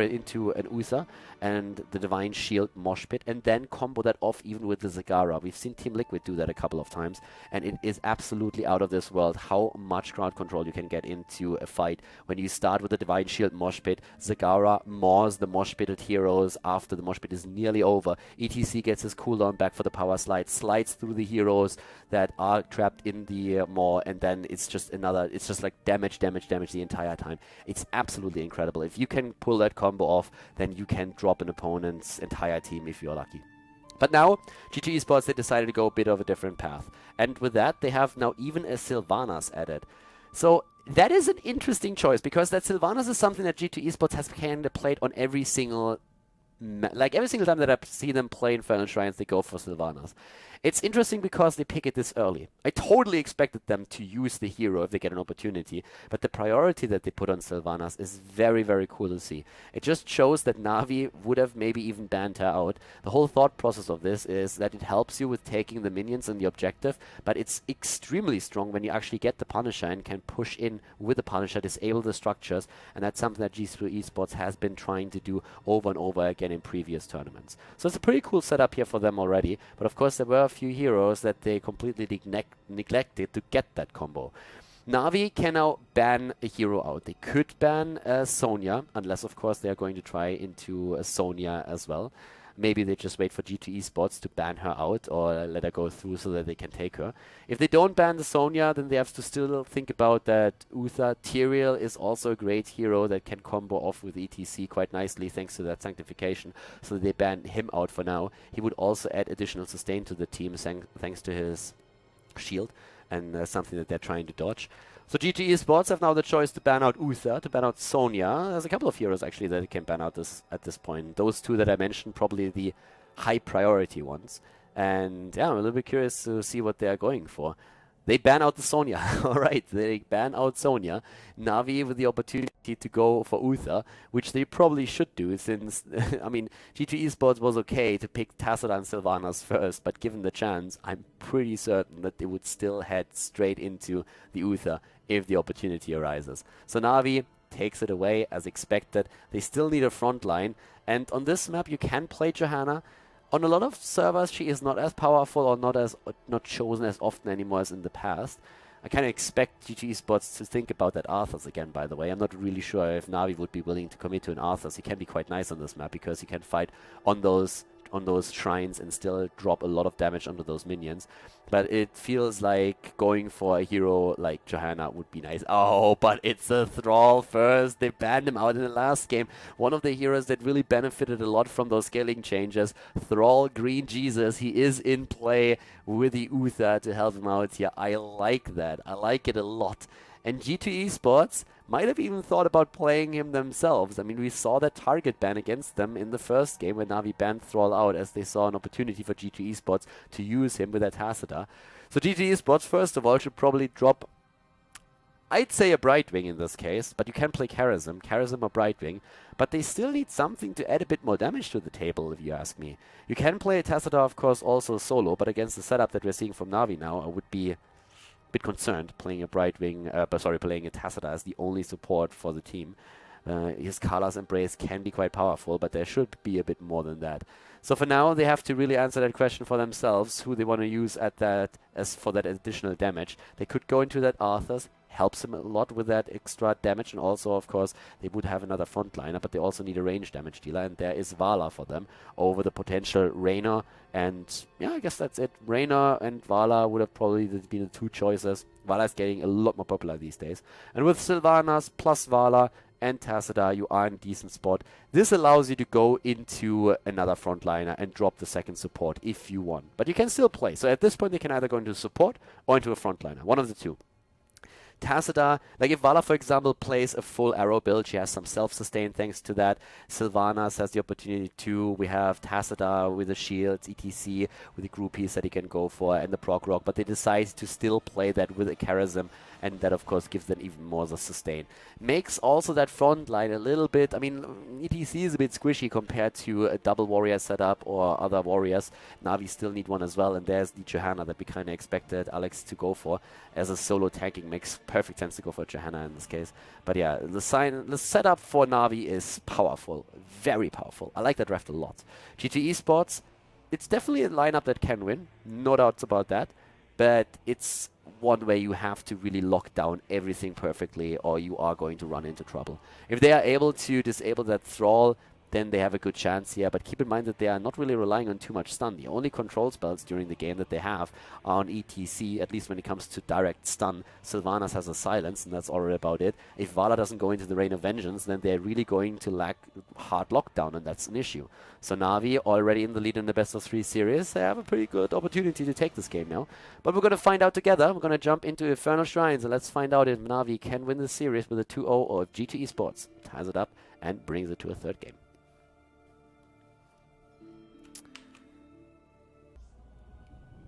into an Uther and the Divine Shield mosh pit, and then combo that off even with the Zagara. We've seen Team Liquid do that a couple of times, and it is absolutely out of this world how much crowd control you can get into a fight when you start with the Divine Shield mosh pit. Zagara maws the mosh pitted heroes after the mosh pit is nearly over. ETC gets his cooldown back for the power slide, slides through the heroes that are trapped in the maw, and then it's just like damage the entire time. It's absolutely incredible. If you can pull that combo off, then you can drop an opponent's entire team if you're lucky. But now, G2 Esports, they decided to go a bit of a different path. And with that, they have now even a Sylvanas added. So that is an interesting choice, because that Sylvanas is something that G2 Esports has kind of played on every single time that I see them play Infernal Shrines, they go for Sylvanas. It's interesting because they pick it this early. I totally expected them to use the hero if they get an opportunity, but the priority that they put on Sylvanas is very, very cool to see. It just shows that Navi would have maybe even banned her out. The whole thought process of this is that it helps you with taking the minions and the objective, but it's extremely strong when you actually get the Punisher and can push in with the Punisher, disable the structures, and that's something that G2 Esports has been trying to do over and over again in previous tournaments. So it's a pretty cool setup here for them already, but of course there were a few heroes that they completely neglected to get that combo. Navi can now ban a hero out. They could ban Sonya, unless of course they are going to try into a Sonya as well. Maybe they just wait for G2 Esports to ban her out or let her go through so that they can take her. If they don't ban the Sonya, then they have to still think about that Uther. Tyrael is also a great hero that can combo off with ETC quite nicely thanks to that sanctification. So they ban him out for now. He would also add additional sustain to the team thanks to his shield, and something that they're trying to dodge. So G2 Esports have now the choice to ban out Uther, to ban out Sonya. There's a couple of heroes actually that can ban out at this point. Those two that I mentioned, probably the high priority ones. And yeah, I'm a little bit curious to see what they are going for. They ban out the Sonya. All right, they ban out Sonya. Navi with the opportunity to go for Uther, which they probably should do since, I mean, G2 Esports was okay to pick Tassadar and Sylvanas first, but given the chance, I'm pretty certain that they would still head straight into the Uther if the opportunity arises. So Na'Vi takes it away as expected. They still need a front line, and on this map you can play Johanna. On a lot of servers she is not as powerful or not chosen as often anymore as in the past. I kind of expect G2 Esports to think about that Arthas again, by the way. I'm not really sure if Na'Vi would be willing to commit to an Arthas. He can be quite nice on this map because he can fight on those shrines and still drop a lot of damage onto those minions. But it feels like going for a hero like Johanna would be nice. Oh, but it's a Thrall first. They banned him out in the last game. One of the heroes that really benefited a lot from those scaling changes. Thrall Green Jesus. He is in play with the Uther to help him out here. I like that. I like it a lot. And G2 Esports might have even thought about playing him themselves. I mean, we saw that target ban against them in the first game when Na'Vi banned Thrall out, as they saw an opportunity for G2 Esports to use him with that Tacita. So G2 Esports, first of all, should probably drop, I'd say, a Brightwing in this case, but you can play Charism or Brightwing, but they still need something to add a bit more damage to the table, if you ask me. You can play a Tacita, of course, also solo, but against the setup that we're seeing from Na'Vi now, I would be bit concerned playing a playing a Tacita as the only support for the team. His Kala's Embrace can be quite powerful, but there should be a bit more than that. So for now, they have to really answer that question for themselves, who they want to use at that for that additional damage. They could go into that Arthas, helps him a lot with that extra damage, and also, of course, they would have another frontliner, but they also need a range damage dealer, and there is Vala for them over the potential Reina, and yeah, I guess that's it. Reina and Vala would have probably been the two choices. Vala is getting a lot more popular these days, and with Sylvanas plus Vala and Tacita, you are in a decent spot. This allows you to go into another frontliner and drop the second support if you want, but you can still play. So at this point, they can either go into support or into a frontliner, one of the two. Tacita, like if Vala, for example, plays a full arrow build, she has some self-sustain thanks to that. Sylvanas has the opportunity to. We have Tacita with the shields, etc., with the groupies that he can go for, and the proc rock, but they decide to still play that with a charism, and that, of course, gives them even more of a sustain. Makes also that front line a little bit, I mean, etc. is a bit squishy compared to a double warrior setup or other warriors. Na'Vi still need one as well, and there's the Johanna that we kind of expected Alex to go for as a solo tanking. Makes perfect sense to go for Johanna in this case. But yeah, the setup for Na'Vi is powerful, very powerful. I like that draft a lot. G2 Esports, it's definitely a lineup that can win, no doubts about that, but it's one where you have to really lock down everything perfectly or you are going to run into trouble. If they are able to disable that Thrall, then they have a good chance here, but keep in mind that they are not really relying on too much stun. The only control spells during the game that they have are on ETC, at least when it comes to direct stun. Sylvanas has a silence, and that's already about it. If Vala doesn't go into the Rain of Vengeance, then they're really going to lack hard lockdown, and that's an issue. So Na'Vi, already in the lead in the best of 3 series, they have a pretty good opportunity to take this game now. But we're going to find out together. We're going to jump into Infernal Shrines, and let's find out if Na'Vi can win the series with a 2-0 or if G2 Esports ties it up and brings it to a third game.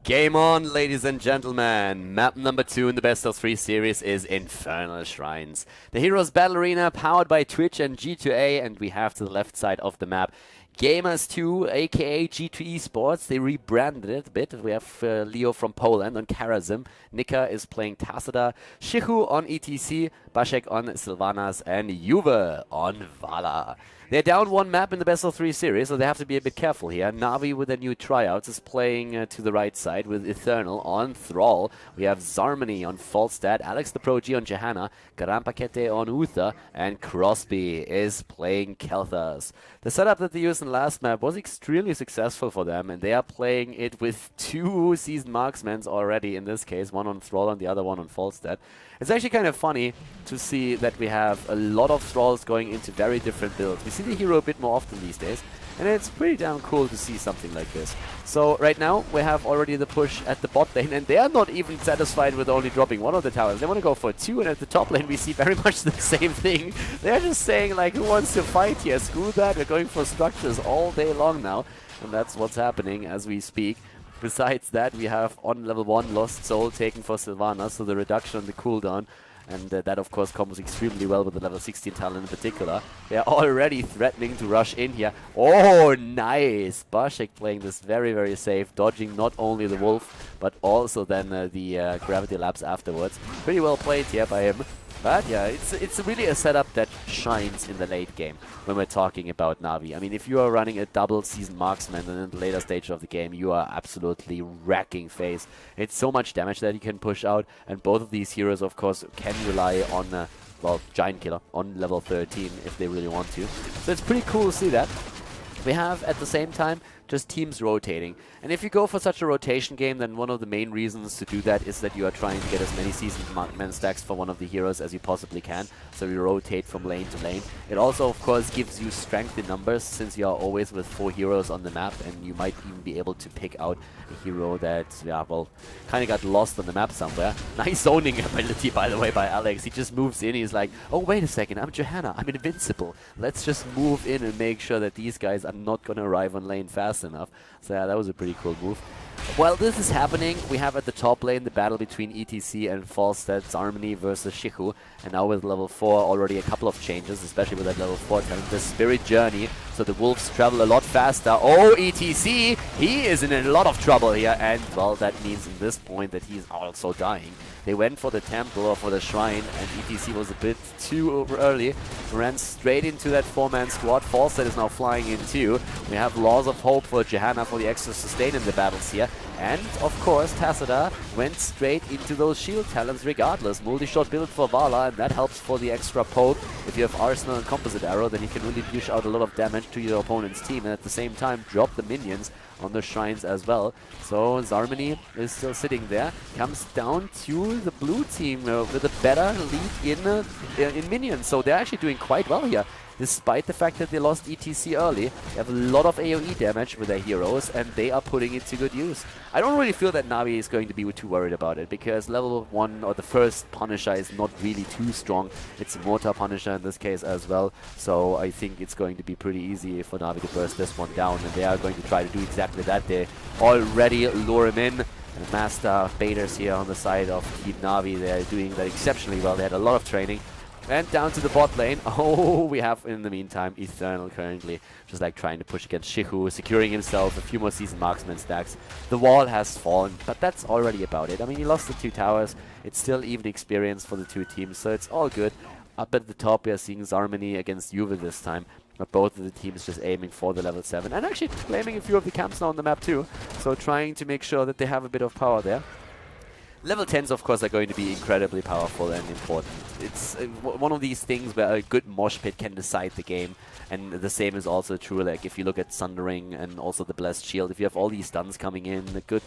Game on, ladies and gentlemen. Map number 2 in the best of 3 series is Infernal Shrines. The Heroes Battle Arena powered by Twitch and G2A, and we have to the left side of the map Gamers2, aka G2 Esports. They rebranded it a bit. We have Leo from Poland on Charism. Nika is playing Tacita. Shihu on ETC. Bashek on Sylvanas. And Juve on Vala. They're down 1 map in the best of 3 series, so they have to be a bit careful here. Na'Vi with their new tryouts is playing to the right side with Eternal on Thrall. We have Zarmany on Falstad, Alex the Pro G on Johanna, Garampakete on Uther, and Crosby is playing Kelthas. The setup that they used in the last map was extremely successful for them, and they are playing it with 2 seasoned marksmen already in this case, one on Thrall and the other one on Falstad. It's actually kind of funny to see that we have a lot of Thralls going into very different builds. We see the hero a bit more often these days, and it's pretty damn cool to see something like this. So right now we have already the push at the bot lane, and they are not even satisfied with only dropping 1 of the towers. They want to go for 2, and at the top lane we see very much the same thing. They're just saying, like, who wants to fight here? Screw that, we're going for structures all day long now, and that's what's happening as we speak. Besides that, we have on level 1 Lost Soul taken for Sylvanas, so the reduction on the cooldown And that, of course, combos extremely well with the level 16 talent in particular. They're already threatening to rush in here. Oh, nice! Barshek playing this very, very safe, dodging not only the Wolf, but also then the Gravity Lapse afterwards. Pretty well played here by him. But yeah, it's really a setup that shines in the late game when we're talking about Navi. I mean, if you are running a double season marksman and in the later stage of the game, you are absolutely wrecking FaZe. It's so much damage that you can push out, and both of these heroes, of course, can rely on, well, Giant Killer on level 13 if they really want to. So it's pretty cool to see that. We have, at the same time, just teams rotating. And if you go for such a rotation game, then one of the main reasons to do that is that you are trying to get as many seasoned marksman stacks for one of the heroes as you possibly can. So you rotate from lane to lane. It also, of course, gives you strength in numbers, since you are always with 4 heroes on the map, and you might even be able to pick out a hero that, yeah, well, kind of got lost on the map somewhere. Nice zoning ability, by the way, by Alex. He just moves in. He's like, oh, wait a second, I'm Johanna. I'm invincible. Let's just move in and make sure that these guys are not going to arrive on lane fast enough. So yeah, that was a pretty cool move. While this is happening, we have at the top lane the battle between ETC and Falstad's Harmony versus Shihu. And now with level 4 already a couple of changes, especially with that level 4 talent, the Spirit Journey. So the Wolves travel a lot faster. Oh, ETC! He is in a lot of trouble here. And, well, that means in this point that he's also dying. They went for the temple or for the shrine, and ETC was a bit too early. Ran straight into that 4-man squad. Falstad is now flying in too. We have Laws of Hope for Johanna for the extra sustain in the battles here. And, of course, Tassadar went straight into those shield talents regardless. Multi-shot build for Vala, and that helps for the extra poke. If you have Arsenal and Composite Arrow, then you can really dish out a lot of damage to your opponent's team, and at the same time drop the minions on the shrines as well. So Zarmany is still sitting there. Comes down to the blue team with a better lead in minions. So they're actually doing quite well here. Despite the fact that they lost ETC early, they have a lot of AoE damage with their heroes, and they are putting it to good use. I don't really feel that Navi is going to be too worried about it, because level 1 or the first Punisher is not really too strong. It's a Mortar Punisher in this case as well, so I think it's going to be pretty easy for Navi to burst this one down, and they are going to try to do exactly that. They already lure him in. And Master Baiters here on the side of Team Navi, they're doing that exceptionally well. They had a lot of training. And down to the bot lane. Oh, we have in the meantime Eternal currently just like trying to push against Shihu, securing himself a few more seasoned marksman stacks. The wall has fallen, but that's already about it. I mean, he lost the 2 towers. It's still even experience for the 2 teams, so it's all good. Up at the top, we are seeing Zarmany against Juve this time. But both of the teams just aiming for the level 7. And actually claiming a few of the camps now on the map too. So trying to make sure that they have a bit of power there. Level 10s, of course, are going to be incredibly powerful and important. It's one of these things where a good mosh pit can decide the game. And the same is also true, like, if you look at Sundering and also the Blessed Shield. If you have all these stuns coming in, a good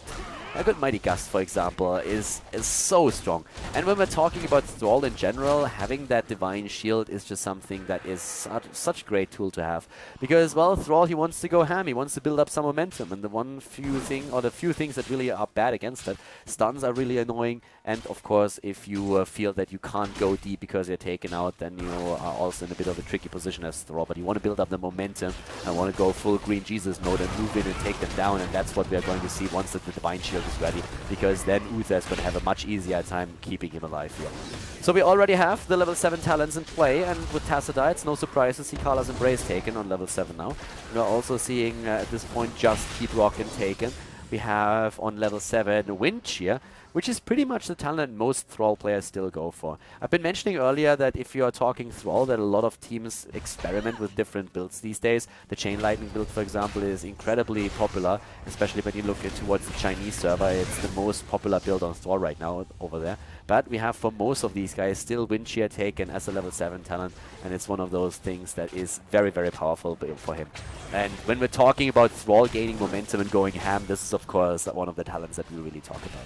Mighty Gust, for example, is so strong. And when we're talking about Thrall in general, having that Divine Shield is just something that is such a great tool to have. Because, well, Thrall, he wants to go ham, he wants to build up some momentum. And the few things that really are bad against that, stuns are really annoying, and of course if you feel that you can't go deep because you're taken out, then you are also in a bit of a tricky position as Thrall. But you want to build up the momentum and want to go full Green Jesus mode and move in and take them down, and that's what we are going to see once the Divine Shield is ready, because then Uther is going to have a much easier time keeping him alive here. So we already have the level 7 talents in play, and with Tassadar, it's no surprise to see Kala's Embrace taken on level 7 now. We're also seeing at this point just Keep Rockin' taken. We have on level 7 Wind Cheer, which is pretty much the talent most Thrall players still go for. I've been mentioning earlier that if you are talking Thrall, that a lot of teams experiment with different builds these days. The Chain Lightning build, for example, is incredibly popular, especially when you look towards the Chinese server. It's the most popular build on Thrall right now over there. But we have for most of these guys still Wind Cheer taken as a level 7 talent, and it's one of those things that is very, very powerful for him. And when we're talking about Thrall gaining momentum and going ham, this is of course one of the talents that we really talk about.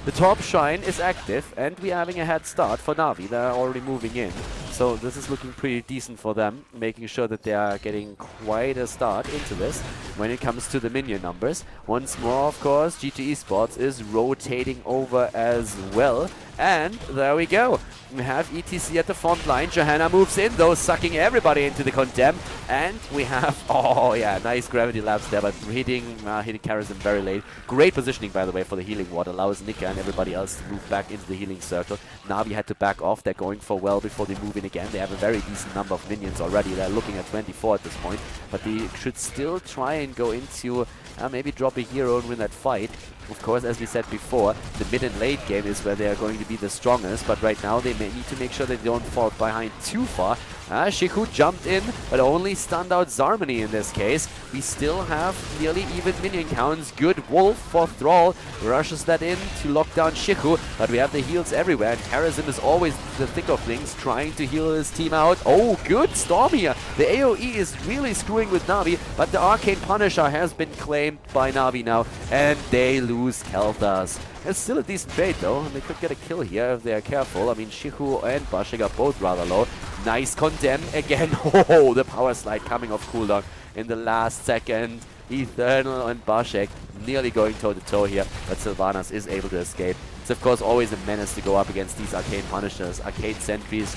The top shrine is active, and we're having a head start for Navi. They're already moving in, so this is looking pretty decent for them, making sure that they are getting quite a start into this when it comes to the minion numbers. Once more, of course, G2 Esports is rotating over as well, and there we go. We have ETC at the front line. Johanna moves in, though, sucking everybody into the Condemn. And we have, oh yeah, nice gravity labs there, but hitting Karazhan very late. Great positioning, by the way, for the healing ward. Allows Nika and everybody else to move back into the healing circle. Na'Vi had to back off. They're going for well before they move in again. They have a very decent number of minions already. They're looking at 24 at this point. But they should still try and go into, maybe drop a hero and win that fight. Of course, as we said before, the mid and late game is where they are going to be the strongest, but right now they may need to make sure they don't fall behind too far. Shiku jumped in, but only stunned out Zarmany in this case. We still have nearly even minion counts. Good Wolf for Thrall rushes that in to lock down Shiku, but we have the heals everywhere, and Karazhan is always the thick of things, trying to heal his team out. Oh, good Storm here. The AoE is really screwing with Na'Vi, but the Arcane Punisher has been claimed by Na'Vi now, and they lose Khaldor. It's still a decent trade though, and they could get a kill here if they are careful. I mean, Shiku and Bashik are both rather low. Nice Condemn again. Oh, the power slide coming off cooldown in the last second. Eternal and Bashik nearly going toe-to-toe here, but Sylvanas is able to escape. It's of course always a menace to go up against these Arcane Punishers. Arcane Sentries.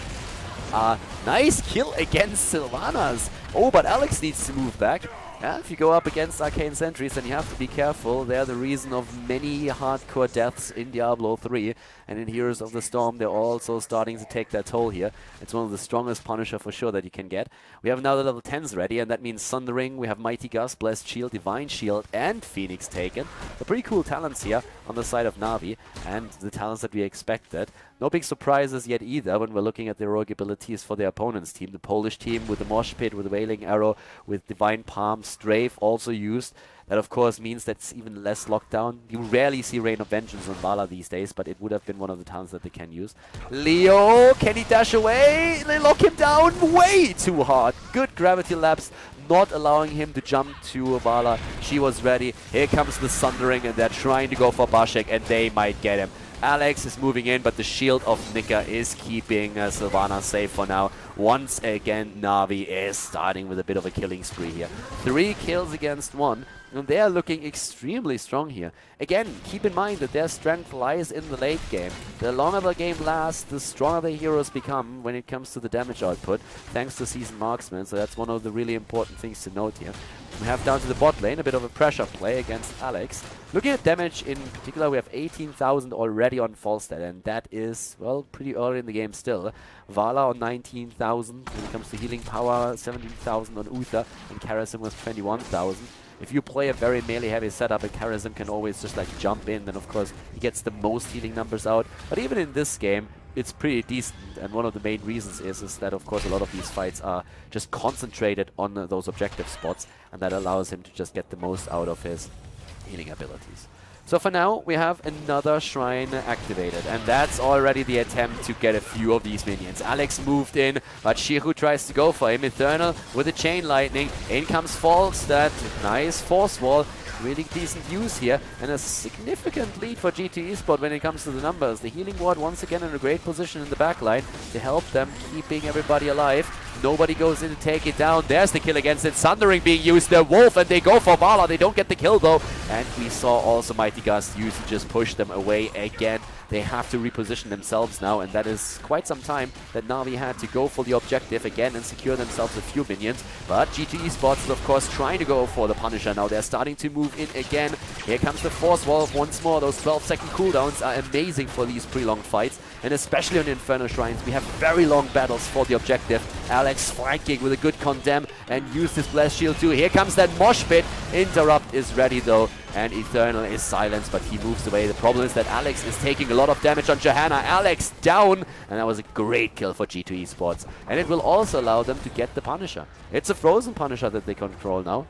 Nice kill against Sylvanas. Oh, but Alex needs to move back. Yeah, if you go up against Arcane Sentries, then you have to be careful. They're the reason of many hardcore deaths in Diablo 3. And in Heroes of the Storm, they're also starting to take their toll here. It's one of the strongest Punisher for sure that you can get. We have now the level 10s ready, and that means Sundering, we have Mighty Gust, Blessed Shield, Divine Shield, and Phoenix taken. The pretty cool talents here on the side of Na'Vi, and the talents that we expected. No big surprises yet either when we're looking at the heroic abilities for the opponent's team. The Polish team with the Mosh Pit, with the Wailing Arrow, with Divine Palm, Strafe also used. That of course means that's even less lockdown. You rarely see Rain of Vengeance on Vala these days, but it would have been one of the talents that they can use. Leo, can he dash away? They lock him down way too hard. Good gravity lapse, not allowing him to jump to Vala. She was ready. Here comes the Sundering, and they're trying to go for Bashik, and they might get him. Alex is moving in, but the shield of Nika is keeping Sylvana safe for now. Once again, Na'Vi is starting with a bit of a killing spree here. 3 kills against 1, and they are looking extremely strong here. Again, keep in mind that their strength lies in the late game. The longer the game lasts, the stronger the heroes become when it comes to the damage output, thanks to Seasoned Marksman, so that's one of the really important things to note here. We have down to the bot lane, a bit of a pressure play against Alex. Looking at damage in particular, we have 18,000 already on Falstad, and that is, well, pretty early in the game still. Vala on 19,000, when it comes to healing power, 17,000 on Uther, and Karazhan was 21,000. If you play a very melee-heavy setup, and Karazhan can always just like jump in, then of course he gets the most healing numbers out. But even in this game, it's pretty decent, and one of the main reasons is that of course a lot of these fights are just concentrated on those objective spots, and that allows him to just get the most out of his healing abilities. So for now, we have another shrine activated, and that's already the attempt to get a few of these minions. Alex moved in, but Shihu tries to go for him. Eternal with a Chain Lightning. In comes Falstad. Nice Force Wall. Really decent use here, and a significant lead for G2 Esports when it comes to the numbers. The healing ward once again in a great position in the backline to help them keeping everybody alive. Nobody goes in to take it down. There's the kill against it. Sundering being used. The Wolf, and they go for Vala. They don't get the kill though. And we saw also Mighty Gust used to just push them away again. They have to reposition themselves now, and that is quite some time that Na'Vi had to go for the objective again and secure themselves a few minions. But G2 Esports is of course trying to go for the Punisher now. They're starting to move in again. Here comes the Force Wall once more. Those 12-second cooldowns are amazing for these prolonged fights, and especially on Inferno Shrines, we have very long battles for the objective. Alex flanking with a good Condemn and used his Blessed Shield too. Here comes that Mosh Pit. Interrupt is ready though, and Eternal is silenced, but he moves away. The problem is that Alex is taking a lot of damage on Johanna. Alex down, and that was a great kill for G2 Esports. And it will also allow them to get the Punisher. It's a frozen Punisher that they control now.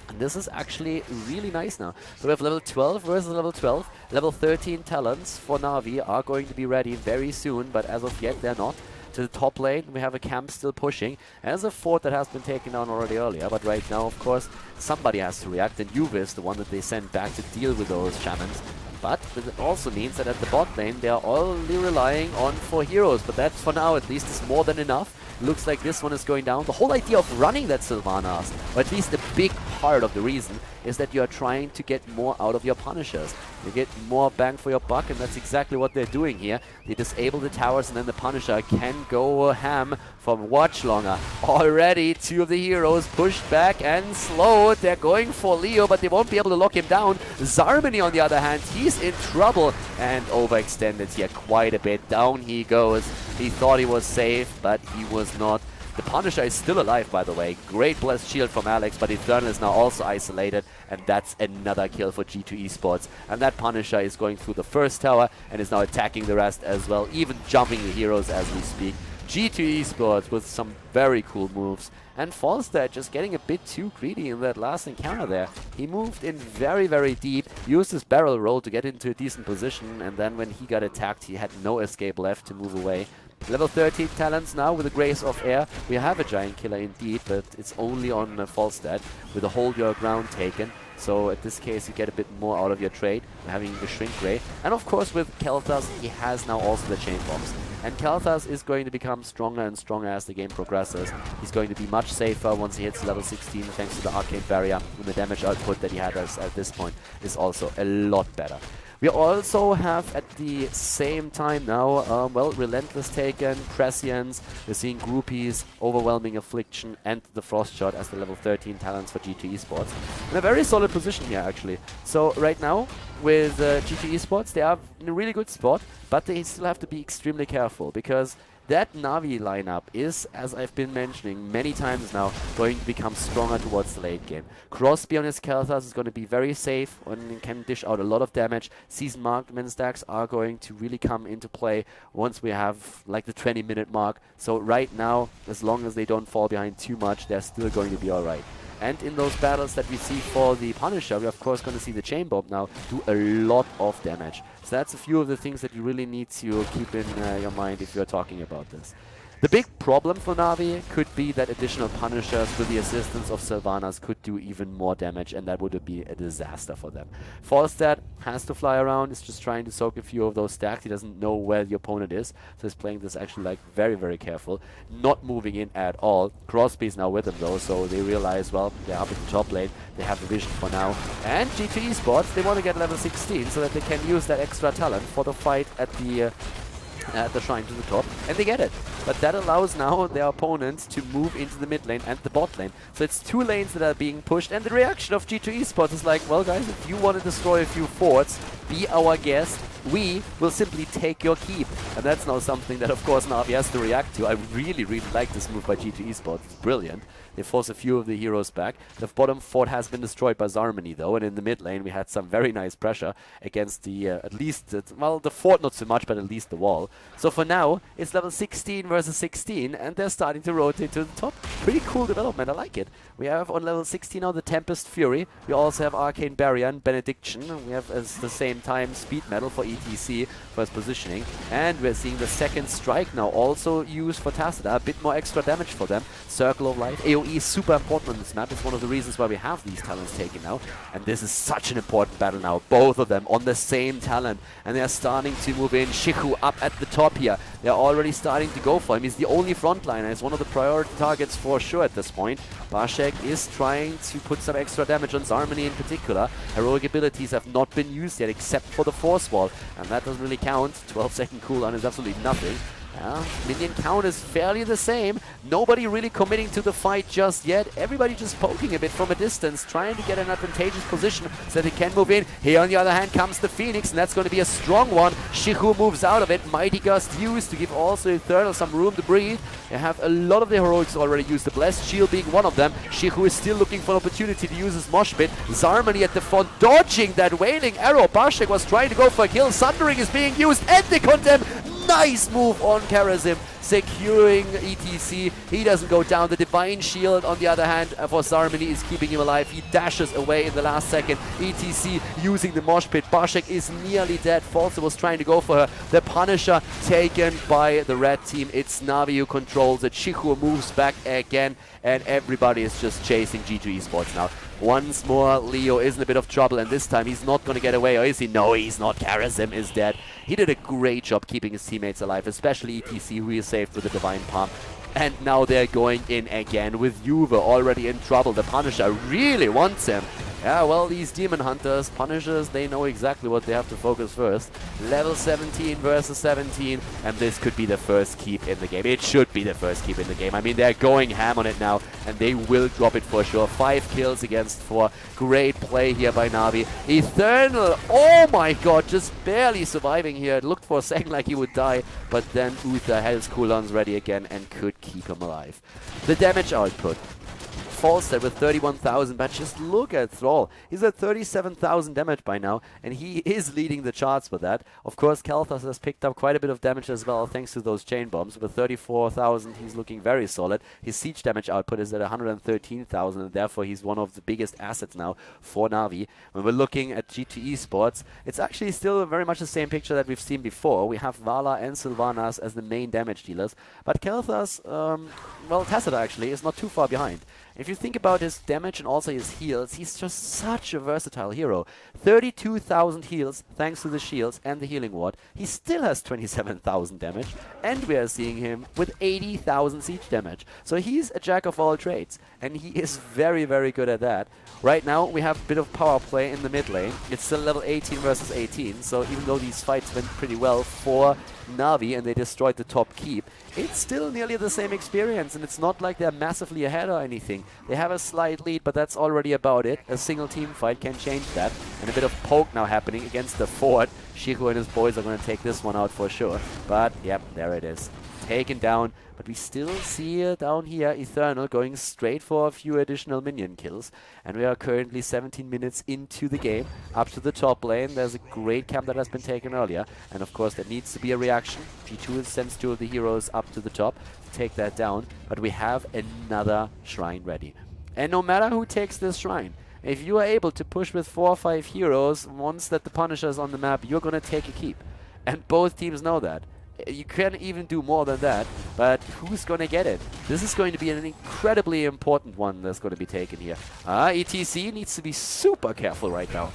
And this is actually really nice now. So we have level 12 versus level 12. Level 13 talents for Na'Vi are going to be ready very soon, but as of yet they're not. To the top lane, we have a camp still pushing. As a fort that has been taken down already earlier, but right now, of course, somebody has to react, and Juve is the one that they sent back to deal with those shamans. But it also means that at the bot lane, they are only relying on 4 heroes, but that, for now at least, is more than enough. Looks like this one is going down. The whole idea of running that Sylvanas, or at least a big part of the reason, is that you are trying to get more out of your Punishers. You get more bang for your buck, and that's exactly what they're doing here. They disable the towers, and then the Punisher can go ham for much longer. Already, two of the heroes pushed back and slowed. They're going for Leo, but they won't be able to lock him down. Zarmany, on the other hand, he's in trouble and overextended here quite a bit. Down he goes. He thought he was safe, but he was not. The Punisher is still alive, by the way. Great blessed shield from Alex, but Eternal is now also isolated, and that's another kill for G2 Esports. And that Punisher is going through the first tower and is now attacking the rest as well, even jumping the heroes as we speak. G2 Esports with some very cool moves. And Falstad just getting a bit too greedy in that last encounter there. He moved in very, very deep, used his barrel roll to get into a decent position, and then when he got attacked, he had no escape left to move away. Level 13 talents now with the Grace of Air. We have a Giant Killer indeed, but it's only on Falstad with the Hold Your Ground taken. So at this case, you get a bit more out of your trade, having the Shrink Ray. And of course with Kel'Thas, he has now also the Chain Bombs. And Kel'Thas is going to become stronger and stronger as the game progresses. He's going to be much safer once he hits level 16 thanks to the Arcane Barrier. And the damage output that he had at this point is also a lot better. We also have at the same time now, well, Relentless taken, Prescience, we're seeing Groupies, Overwhelming Affliction, and the Frost Shot as the level 13 talents for G2 Esports. In a very solid position here, actually. So right now, with G2 Esports, they are in a really good spot, but they still have to be extremely careful, because that Navi lineup is, as I've been mentioning many times now, going to become stronger towards the late game. Crosby on his Kel'Thas is going to be very safe and can dish out a lot of damage. Season Markman stacks are going to really come into play once we have like the 20-minute mark. So right now, as long as they don't fall behind too much, they're still going to be alright. And in those battles that we see for the Punisher, we're of course going to see the Chain Bomb now do a lot of damage. So that's a few of the things that you really need to keep in your mind if you're talking about this. The big problem for Navi could be that additional Punishers with the assistance of Sylvanas could do even more damage, and that would be a disaster for them. Falstad has to fly around, is just trying to soak a few of those stacks. He doesn't know where the opponent is, so he's playing this actually like very, very careful. Not moving in at all. Crosby's now with him though, so they realize, well, they're up in the top lane, they have the vision for now. And G2 Esports, they want to get level 16 so that they can use that extra talent for the fight at the shrine to the top, and they get it. But that allows now their opponents to move into the mid lane and the bot lane. So it's two lanes that are being pushed, and the reaction of G2 Esports is like, well guys, if you want to destroy a few forts, be our guest, we will simply take your keep. And that's now something that of course Navi has to react to. I really, really like this move by G2 Esports. It's brilliant. They force a few of the heroes back. The bottom fort has been destroyed by Zarmany though, and in the mid lane we had some very nice pressure against the, at least, well, the fort not so much, but at least the wall. So for now, it's level 16 versus 16, and they're starting to rotate to the top. Pretty cool development, I like it. We have on level 16 now the Tempest Fury. We also have Arcane Barrier and Benediction. We have at the same time Speed Metal for ETC for his positioning. And we're seeing the second strike now also used for Tacita. A bit more extra damage for them. Circle of Life. AoE is super important on this map. It's one of the reasons why we have these talents taken now. And this is such an important battle now. Both of them on the same talent. And they're starting to move in. Shiku up at the top here. They're already starting to go for him. He's the only frontliner. He's one of the priority targets for sure at this point. Bashek is trying to put some extra damage on Zarmany in particular. Heroic abilities have not been used yet except for the Force Wall. And that doesn't really count. 12-second cooldown is absolutely nothing. Minion count is fairly the same. Nobody really committing to the fight just yet. Everybody just poking a bit from a distance, trying to get an advantageous position so that they can move in. Here on the other hand comes the Phoenix, and that's going to be a strong one. Shihu moves out of it. Mighty Gust used to give also Eternal some room to breathe. They have a lot of the heroics already used, the Blessed Shield being one of them. Shihu is still looking for an opportunity to use his Mosh Pit. Zarmany at the front, dodging that Wailing Arrow. Bashek was trying to go for a kill. Sundering is being used, and they condemn. Nice move on Karazim, securing ETC. He doesn't go down. The Divine Shield, on the other hand, for Zarmany is keeping him alive. He dashes away in the last second. ETC using the Mosh Pit. Bashek is nearly dead. Falsa was trying to go for her. The Punisher taken by the red team. It's Navi who controls it. Shihu moves back again, and everybody is just chasing G2 Esports now. Once more, Leo is in a bit of trouble, and this time he's not going to get away, or is he? No, he's not. Karazim is dead. He did a great job keeping his teammates alive, especially ETC, who is saved with the Divine Palm. And now they're going in again with Juve already in trouble. The Punisher really wants him. Yeah, well, these Demon Hunters, Punishers, they know exactly what they have to focus first. Level 17 versus 17, and this could be the first keep in the game. It should be the first keep in the game. I mean, they're going ham on it now, and they will drop it for sure. 5 kills against 4. Great play here by Navi. Eternal, oh my god, just barely surviving here. It looked for a second like he would die, but then Uther had his cooldowns ready again and could keep him alive. The damage output. Falstead with 31,000, but just look at Thrall. He's at 37,000 damage by now, and he is leading the charts with that. Of course, Khaldor has picked up quite a bit of damage as well, thanks to those chain bombs. With 34,000, he's looking very solid. His siege damage output is at 113,000, and therefore he's one of the biggest assets now for Navi. When we're looking at G2 Esports, it's actually still very much the same picture that we've seen before. We have Vala and Sylvanas as the main damage dealers, but Khaldor's, well, Tassadar actually is not too far behind. If you think about his damage and also his heals, he's just such a versatile hero. 32,000 heals thanks to the shields and the healing ward. He still has 27,000 damage, and we are seeing him with 80,000 siege damage. So he's a jack of all trades, and he is very, very good at that. Right now, we have a bit of power play in the mid lane. It's still level 18 versus 18, so even though these fights went pretty well for Navi and they destroyed the top keep, it's still nearly the same experience, and it's not like they're massively ahead or anything. They have a slight lead, but that's already about it. A single team fight can change that, and a bit of poke now happening against the fort. Shiku and his boys are going to take this one out for sure, but yep, there it is. Taken down, but we still see down here Eternal going straight for a few additional minion kills, and we are currently 17 minutes into the game. Up to the top lane, there's a great camp that has been taken earlier, and of course there needs to be a reaction. G2 sends 2 of the heroes up to the top to take that down, but we have another shrine ready. And no matter who takes this shrine, if you are able to push with 4 or 5 heroes, once that the Punisher is on the map, you're going to take a keep. And both teams know that. You can even do more than that, but who's going to get it? This is going to be an incredibly important one that's going to be taken here. ETC needs to be super careful right now.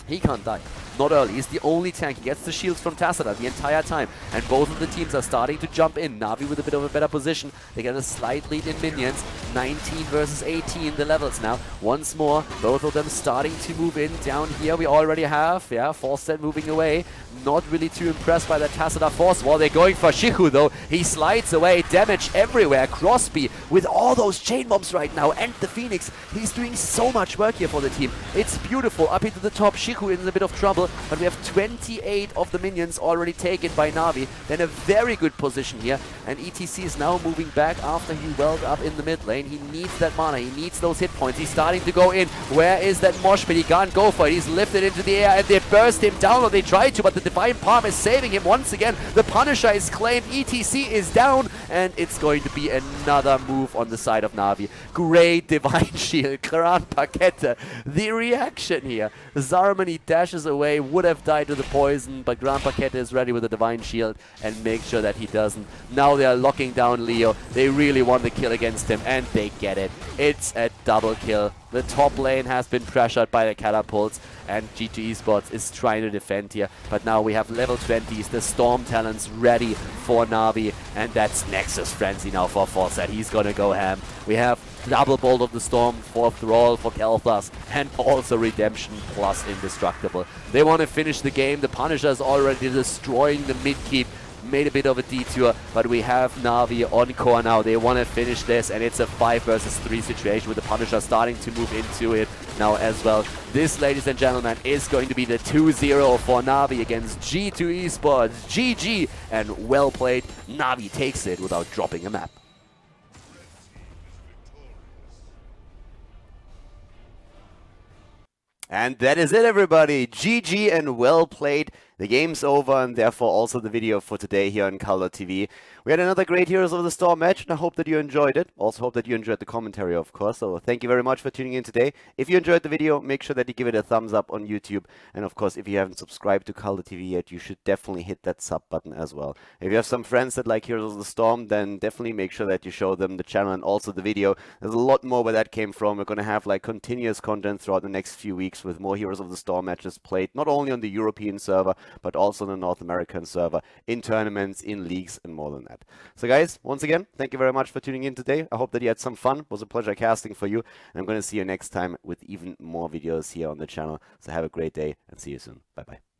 He can't die. Not early. He's the only tank. He gets the shields from Tassadar the entire time. And both of the teams are starting to jump in. Navi with a bit of a better position. They get a slight lead in minions. 19 versus 18 the levels now. Once more, both of them starting to move in. Down here we already have, Falstead moving away. Not really too impressed by that Tassadar force wall. They're going for Shiku though. He slides away. Damage everywhere. Crosby with all those chain bombs right now. And the Phoenix. He's doing so much work here for the team. It's beautiful. Up into the top. Shiku in a bit of trouble. But we have 28 of the minions already taken by Navi. They're in a very good position here. And ETC is now moving back after he welled up in the mid lane. He needs that mana. He needs those hit points. He's starting to go in. Where is that mosh pit? He can't go for it. He's lifted into the air and they burst him down, or they tried to, but the Divine Palm is saving him once again. The Punisher is claimed. ETC is down, and it's going to be another move on the side of Navi. Great Divine Shield. Grand Paquette. The reaction here. Zarmani dashes away, would have died to the poison, but Grand Paquette is ready with the Divine Shield and make sure that he doesn't. Now they are locking down Leo. They really want the kill against him, and they get it. It's a double kill. The top lane has been pressured by the catapults, and G2 Esports is trying to defend here. But now we have level 20s, the Storm Talents ready for Navi, and that's Nexus Frenzy now for Falstead. He's gonna go ham. We have Double Bolt of the Storm for Thrall, for Khaldor, and also Redemption plus Indestructible. They want to finish the game. The Punisher is already destroying the mid-keep. Made a bit of a detour, but we have Navi on core now. They want to finish this, and it's a 5 versus 3 situation with the Punisher starting to move into it now as well. This, ladies and gentlemen, is going to be the 2-0 for Navi against G2 Esports. GG, and well played. Navi takes it without dropping a map. And that is it, everybody. GG and well played. The game's over, and therefore also the video for today here on KhaldorTV. We had another great Heroes of the Storm match, and I hope that you enjoyed it. Also hope that you enjoyed the commentary, of course. So thank you very much for tuning in today. If you enjoyed the video, make sure that you give it a thumbs up on YouTube. And of course, if you haven't subscribed to KhaldorTV yet, you should definitely hit that sub button as well. If you have some friends that like Heroes of the Storm, then definitely make sure that you show them the channel and also the video. There's a lot more where that came from. We're going to have like continuous content throughout the next few weeks with more Heroes of the Storm matches played, not only on the European server, but also on the North American server, in tournaments, in leagues, and more than that. So guys, once again, thank you very much for tuning in today. I hope that you had some fun. It was a pleasure casting for you. And I'm going to see you next time with even more videos here on the channel. So have a great day and see you soon. Bye-bye.